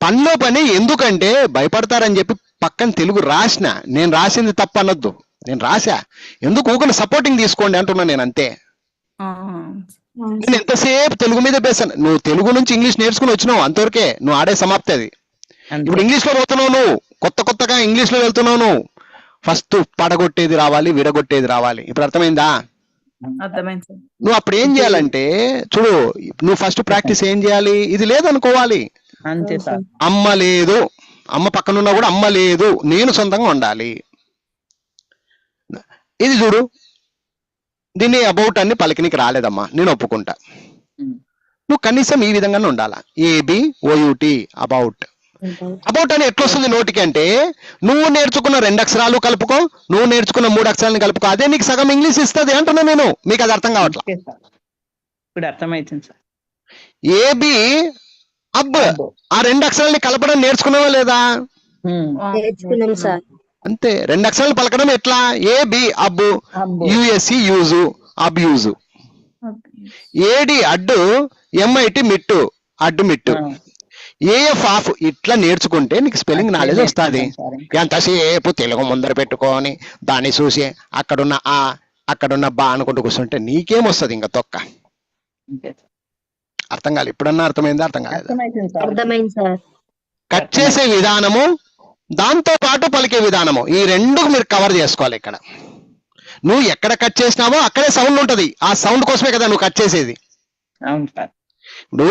Speaker 1: పనిలో పని ఎందుకంటే భయపడతారని చెప్పి పక్కన తెలుగు రాసిన, నేను రాసింది తప్పు అనొద్దు, నేను రాసా, ఎందుకు ఊకని సపోర్టింగ్ తీసుకోండి అంటున్నా నేను, అంతే. నేను ఎంతసేపు తెలుగు మీద బేసాను. నువ్వు తెలుగు నుంచి ఇంగ్లీష్ నేర్చుకుని వచ్చినావు, అంతవరకే నువ్వు ఆడే సమాప్తి అది. ఇప్పుడు ఇంగ్లీష్ లో పోతున్నావు, నువ్వు కొత్తగా ఇంగ్లీష్ లో వెళ్తున్నావు. నువ్వు ఫస్ట్ పడగొట్టేది రావాలి, విడగొట్టేది రావాలి. ఇప్పుడు అర్థమైందా? నువ్వు అప్పుడు ఏం చేయాలంటే చూడు, నువ్వు ఫస్ట్ ప్రాక్టీస్ ఏం చేయాలి, ఇది లేదనుకోవాలి. అమ్మ లేదు, అమ్మ పక్కనున్నా కూడా అమ్మ లేదు, నేను సొంతంగా ఉండాలి. ఇది చూడు, దీన్ని అబౌట్ అని పలికినికి రాలేదమ్మా, నేను ఒప్పుకుంటా. నువ్వు కనీసం ఈ విధంగానే ఉండాలా, ABOUT అబౌట్. అబౌట్ అని ఎట్లా వస్తుంది నోటికి అంటే, నువ్వు నేర్చుకున్న 2 అక్షరాలు కలుపుకో, నువ్వు నేర్చుకున్న 3 అక్షరాలను కలుపుకో, అదే నీకు సగం ఇంగ్లీష్ ఇస్తుంది అంటున్నా నేను. మీకు అది అర్థం కావట్లేదు.
Speaker 7: ఇప్పుడు అర్థమైతుంది సార్.
Speaker 1: ఏబి అబ్, ఆ 2 అక్షరాలని కలపడం నేర్చుకున్నావా లేదా? అంతే. 2 అక్షరాలు పలకడం ఎట్లా? ఏబి అబ్, యుఎస్సి యూజు, అబ్యూజు. ఏడి అడ్డు, MIT మిట్టు, అడ్డు మిట్టు. AF ఆఫ్, ఇట్లా నేర్చుకుంటే నీకు స్పెల్లింగ్ నాలెడ్జ్ వస్తుంది. ఎంతసేపు తెలుగు ముందర పెట్టుకొని దాన్ని చూసి అక్కడున్న ఆ అక్కడున్న బా అనుకుంటూ కూర్చుంటే నీకేం వస్తుంది ఇంకా తొక్క. అర్థం కాదు. ఇప్పుడన్నా అర్థమైందా? అర్థం కాలేదు. కట్ చేసే విధానము, దాంతో పాటు పలికే విధానము, ఈ 2 మీరు కవర్ చేసుకోవాలి. ఇక్కడ నువ్వు ఎక్కడ కట్ చేసినావో అక్కడే సౌండ్ ఉంటది. ఆ సౌండ్ కోసమే కదా నువ్వు కట్ చేసేది. ఇప్పుడు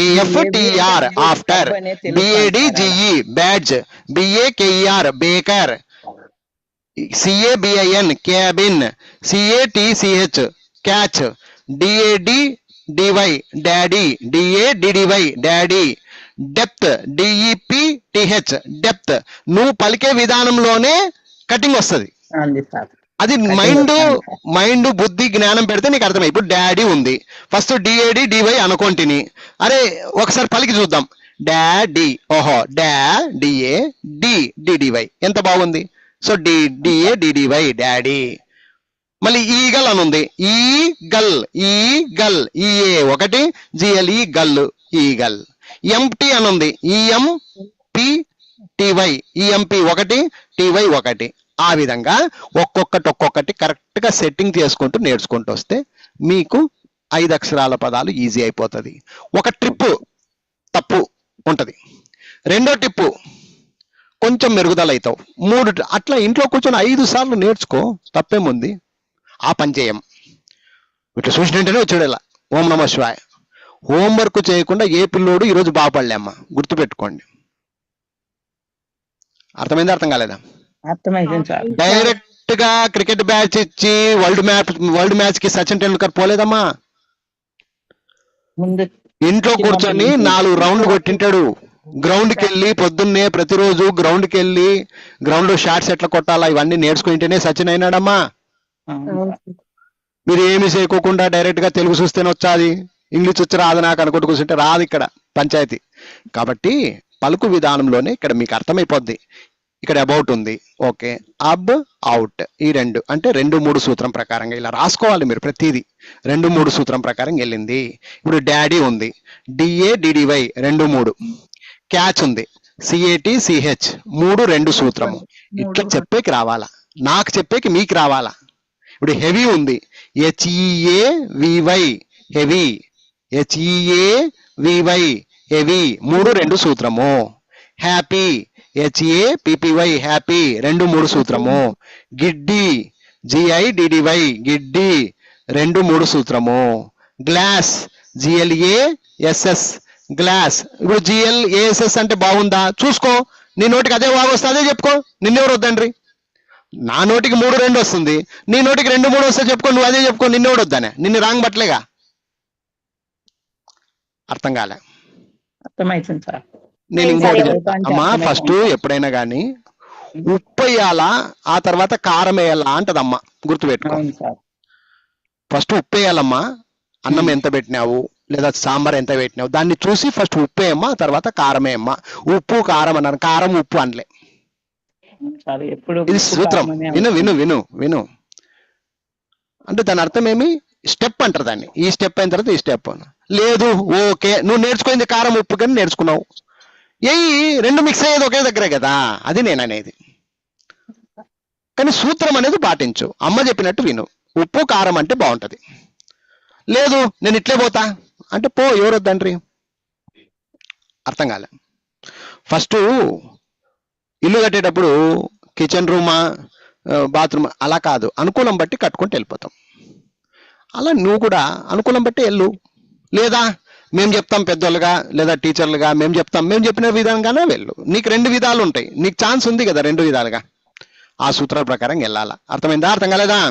Speaker 1: EFTR after, BADGE badge, BAKER baker, CABIN cabin, CATCH catch, DADDY daddy, DADDY daddy, depth, DEPTH depth. నువ్వు పలికే విధానంలోనే కటింగ్ వస్తుంది. అది మైండ్ బుద్ధి జ్ఞానం పెడితే నీకు అర్థమై. ఇప్పుడు డాడీ ఉంది, ఫస్ట్ DADDY అనుకోంటిని, అరే ఒకసారి పలికి చూద్దాం. డాడీ, ఓహో DADDY ఎంత బాగుంది. So DADDY daddy. మళ్ళీ ఈగల్ అనుంది, ఈగల్, EA ఒకటి, GLE గల్, ఈగల్. ఎంటీ అనుంది, EMPTY, EMP ఒకటి, TY ఒకటి. ఆ విధంగా ఒక్కొక్కటి కరెక్ట్ గా సెట్టింగ్ చేసుకుంటూ నేర్చుకుంటూ వస్తే మీకు 5 అక్షరాల పదాలు ఈజీ అయిపోతుంది. ఒక ట్రిప్ తప్పు ఉంటది, 2వ ట్రిప్పు కొంచెం మెరుగుదల అవుతావు, 3 అట్లా ఇంట్లో కూర్చొని 5 సార్లు నేర్చుకో, తప్పేముంది. ఆ పని చేయం. ఇట్లా చూసినట్టునే వచ్చాడు ఇలా ఓం నమ శివాయ. హోంవర్క్ చేయకుండా ఏ పిల్లోడు ఈరోజు బాగుపడలేమ్మా, గుర్తుపెట్టుకోండి. అర్థమైందా? అర్థం కాలేదా? డైరెక్ట్ గా క్రికెట్ బ్యాచ్ ఇచ్చి వరల్డ్ మ్యాచ్ కి సచిన్ టెండూల్కర్ పోలేదమ్మా. ఇంట్లో కూర్చొని 4 రౌండ్లు కొట్టింటాడు. గ్రౌండ్ కి వెళ్ళి పొద్దున్నే ప్రతిరోజు గ్రౌండ్ కి వెళ్ళి గ్రౌండ్ లో షాట్స్ ఎట్లా కొట్టాలా ఇవన్నీ నేర్చుకుంటేనే సచిన్ అయినాడమ్మా. మీరు ఏమి చేయకోకుండా డైరెక్ట్ గా తెలుగు చూస్తేనే వచ్చాది, ఇంగ్లీష్ వచ్చి రాదు నాకు అనుకుంటూ కూర్చుంటే రాదు ఇక్కడ పంచాయతీ. కాబట్టి పలుకు విధానంలోనే ఇక్కడ మీకు అర్థమైపోద్ది. ఇక్కడ అబౌట్ ఉంది, ఓకే, అబ్ అవుట్, ఈ 2 అంటే 2-3 సూత్రం ప్రకారంగా ఇలా రాసుకోవాలి మీరు. ప్రతిదీ 2-3 సూత్రం ప్రకారం వెళ్ళింది. ఇప్పుడు డాడీ ఉంది, DADDY 2-3. క్యాచ్ ఉంది, CATCH 3-2 సూత్రము. ఇట్లా చెప్పేకి రావాలా, నాకు చెప్పేకి మీకు రావాలా. ఇప్పుడు హెవీ ఉంది, HEAVY హెవీ, HEAVY హెవీ 3-2 సూత్రము. హ్యాపీ, HAPPY హ్యాపీ 2-3 సూత్రము. గిడ్డి, GIDDY గిడ్డి 2-3 సూత్రము. Glass, GLASS glass. ఇప్పుడు GLASS అంటే బాగుందా చూసుకో, నీ నోటికి అదే బాగా వస్తే అదే చెప్పుకో, నిన్నెవరు వద్దండ్రి. నా నోటికి 3-2 వస్తుంది, నీ నోటికి 2-3 వస్తే చెప్పుకో, నువ్వు అదే చెప్పుకో, నిన్నెవడు వద్దానే, నిన్ను రాంగ్ బట్టలేగా. అర్థం కాలే.
Speaker 7: అర్థమైతుంది సార్.
Speaker 1: నేను
Speaker 8: లేదు
Speaker 1: ఇంకోటి
Speaker 8: సార్,
Speaker 1: చెప్తా
Speaker 7: అంటే
Speaker 1: అమ్మా.
Speaker 7: అర్థమైతుంది
Speaker 1: ఫస్ట్
Speaker 7: సార్.
Speaker 1: ఎప్పుడైనా కానీ ఉప్పు వేయాలా, ఆ తర్వాత కారం వేయాలా అంటదమ్మా, గుర్తుపెట్టుకో.
Speaker 7: అవును సార్.
Speaker 1: ఫస్ట్ ఉప్పు వేయాలమ్మా, అన్నం ఎంత పెట్టినావు లేదా సాంబార్ ఎంత పెట్టినావు దాన్ని చూసి ఫస్ట్ ఉప్పు వేయమ్మా, తర్వాత కారం వేయమ్మా. ఉప్పు కారం అన్నాను, కారం ఉప్పు అనలే.
Speaker 7: సార్ ఎప్పుడు
Speaker 1: ఇది
Speaker 7: ఉప్పు
Speaker 1: సూత్రం.
Speaker 7: కారం అనే
Speaker 1: విను
Speaker 7: అనుకుంటాం.
Speaker 1: విను విను విను అంటే దాని అర్థం ఏమి, స్టెప్ అంటారు దాన్ని. ఈ స్టెప్ అయిన తర్వాత ఈ స్టెప్. లేదు ఓకే, నువ్వు నేర్చుకుంది కారం ఉప్పు కానీ నేర్చుకున్నావు, రెండు మిక్స్ అయ్యేది ఒకే దగ్గరే కదా, అది నేను అనేది. కానీ సూత్రం అనేది పాటించు, అమ్మ చెప్పినట్టు విను. ఉప్పు కారం అంటే బాగుంటది. లేదు నేను ఇట్లే పోతా అంటే పో, ఎవరు వద్దండ్రి. అర్థం కాలే. ఫస్ట్ ఇల్లు కట్టేటప్పుడు కిచెన్ రూమా బాత్రూమ్ అలా కాదు, అనుకూలం బట్టి కట్టుకుంటూ వెళ్ళిపోతాం. అలా నువ్వు కూడా అనుకూలం బట్టి వెళ్ళు. లేదా మేము చెప్తాం పెద్దోళ్ళుగా లేదా టీచర్లుగా మేము చెప్తాం, మేము చెప్పిన విధంగానే వెళ్ళు. నీకు రెండు విధాలు ఉంటాయి, నీకు ఛాన్స్ ఉంది కదా రెండు విధాలుగా. ఆ సూత్రాల ప్రకారం వెళ్ళాలా. అర్థమైందా, అర్థం కాలేదా?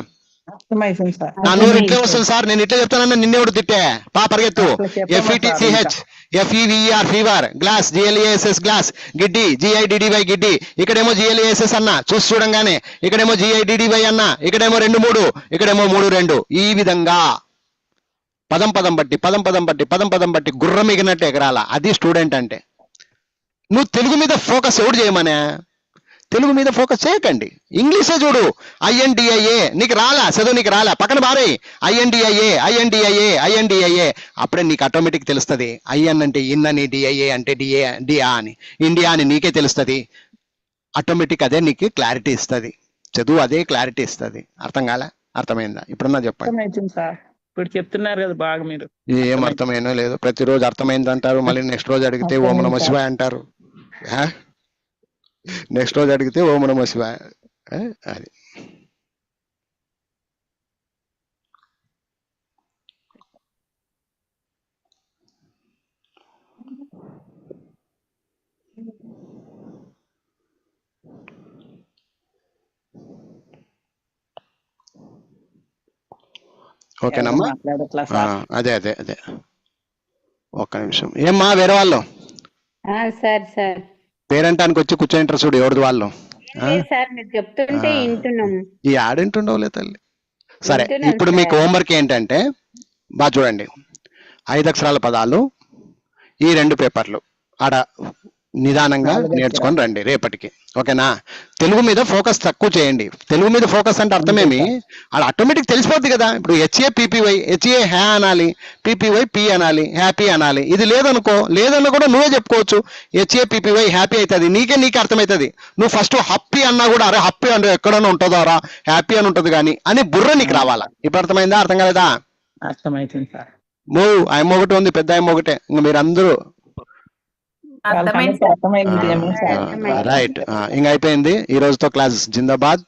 Speaker 7: అర్థమైతుంది సార్.
Speaker 1: నా నోరు ఇట్లే వస్తుంది సార్, నేను ఇట్లే చెప్తానన్నా నిన్నెవడు తిట్టే పరిగెత్తు.
Speaker 7: అట్లా చెప్పమ్మా
Speaker 1: FETCH FEVER fever, glass GLASS glass, Giddi GIDDY Giddi, ఇక్కడేమో GLASS అన్న చూసి చూడంగానే, ఇక్కడేమో GIDDY అన్న, ఇక్కడేమో 2 3, ఇక్కడేమో 3 2. ఈ విధంగా పదం పదం బట్టి గుర్రం ఎగినట్టు ఎగరాల. అది స్టూడెంట్ అంటే. నువ్వు తెలుగు మీద ఫోకస్ ఎవడు చేయమనే, తెలుగు మీద ఫోకస్ చేయకండి, ఇంగ్లీషే చూడు. INDIA నీకు రాలా, చదువు నీకు రాలా, పక్కన బారే. INDIA అప్పుడే నీకు ఆటోమేటిక్ తెలుస్తుంది. IN అంటే ఇన్ అని, DIA అంటే డియా అని, ఇండియా అని నీకే తెలుస్తుంది. ఆటోమేటిక్ అదే నీకు క్లారిటీ ఇస్తుంది. చదువు అదే క్లారిటీ ఇస్తుంది. అర్థం కాలే, అర్థమైందా? ఇప్పుడన్నా చెప్పండి.
Speaker 7: అర్థమైతుంది సార్. ఇప్పుడు చెప్తున్నారు కదా బాగా మీరు.
Speaker 1: ఏం అర్థమైనో లేదు, ప్రతిరోజు అర్థమైంది అంటారు, మళ్ళీ నెక్స్ట్ రోజు అడిగితే ఓం నమః శివాయ అంటారు. నెక్స్ట్ రోజు అడిగితే ఓం నమః శివాయ. అది ఓకేనమ్మా.
Speaker 7: మాట్లాడట్లా సార్.
Speaker 1: అదే అదే అదే ఒక్క నిమిషం. ఏమ్మా వేరే వాళ్ళు
Speaker 8: సార్ సార్
Speaker 1: పేరంటానికి వచ్చి కూర్చొని చూడు ఎవరిది వాళ్ళు.
Speaker 8: లేదు సార్, మీరు చెప్తుంటే వింటున్నాం.
Speaker 1: ఈ ఆడింటుండవులే తల్లి. సరే,
Speaker 8: వింటున్నాం
Speaker 1: ఇప్పుడు మీకు
Speaker 8: సార్.
Speaker 1: హోంవర్క్ ఏంటంటే బాగా చూడండి. 5 అక్షరాల పదాలు, ఈ 2 పేపర్లు ఆడ నిదానంగా నేర్చుకొని రండి రేపటికి. ఓకేనా? తెలుగు మీద ఫోకస్ తక్కువ చేయండి. తెలుగు మీద ఫోకస్ అంటే అర్థమేమి, అది ఆటోమేటిక్ తెలిసిపోద్ది కదా. ఇప్పుడు HAPPY, HA హ్యా అనాలి, PPY పి అనాలి, హ్యాపీ అనాలి. ఇది లేదన్నా కూడా నువ్వే చెప్పుకోవచ్చు. HAPPY హ్యాపీ అవుతుంది, నీకే అర్థమవుతుంది. నువ్వు ఫస్ట్ హ్యాపీ అన్నా కూడా అరే హ్యాపీ అంటే ఎక్కడన్నా ఉంటుందో రా, హ్యాపీ అని ఉంటుంది కానీ అని బుర్ర నీకు రావాలా. ఇప్పుడు అర్థమైందా, అర్థం కాలేదా?
Speaker 7: అర్థమైతుంది సార్.
Speaker 1: ఆయమ్మ ఒకటి ఉంది, పెద్ద ఆయమ్మ ఒకటే. ఇంకా మీరందరూ
Speaker 5: అర్థమైంది
Speaker 7: అర్థమైంది ఏమో సార్.
Speaker 8: అర్థమైంది.
Speaker 1: రైట్. ఇంకా అయిపోయింది. ఈ రోజుతో క్లాస్ జిందాబాద్.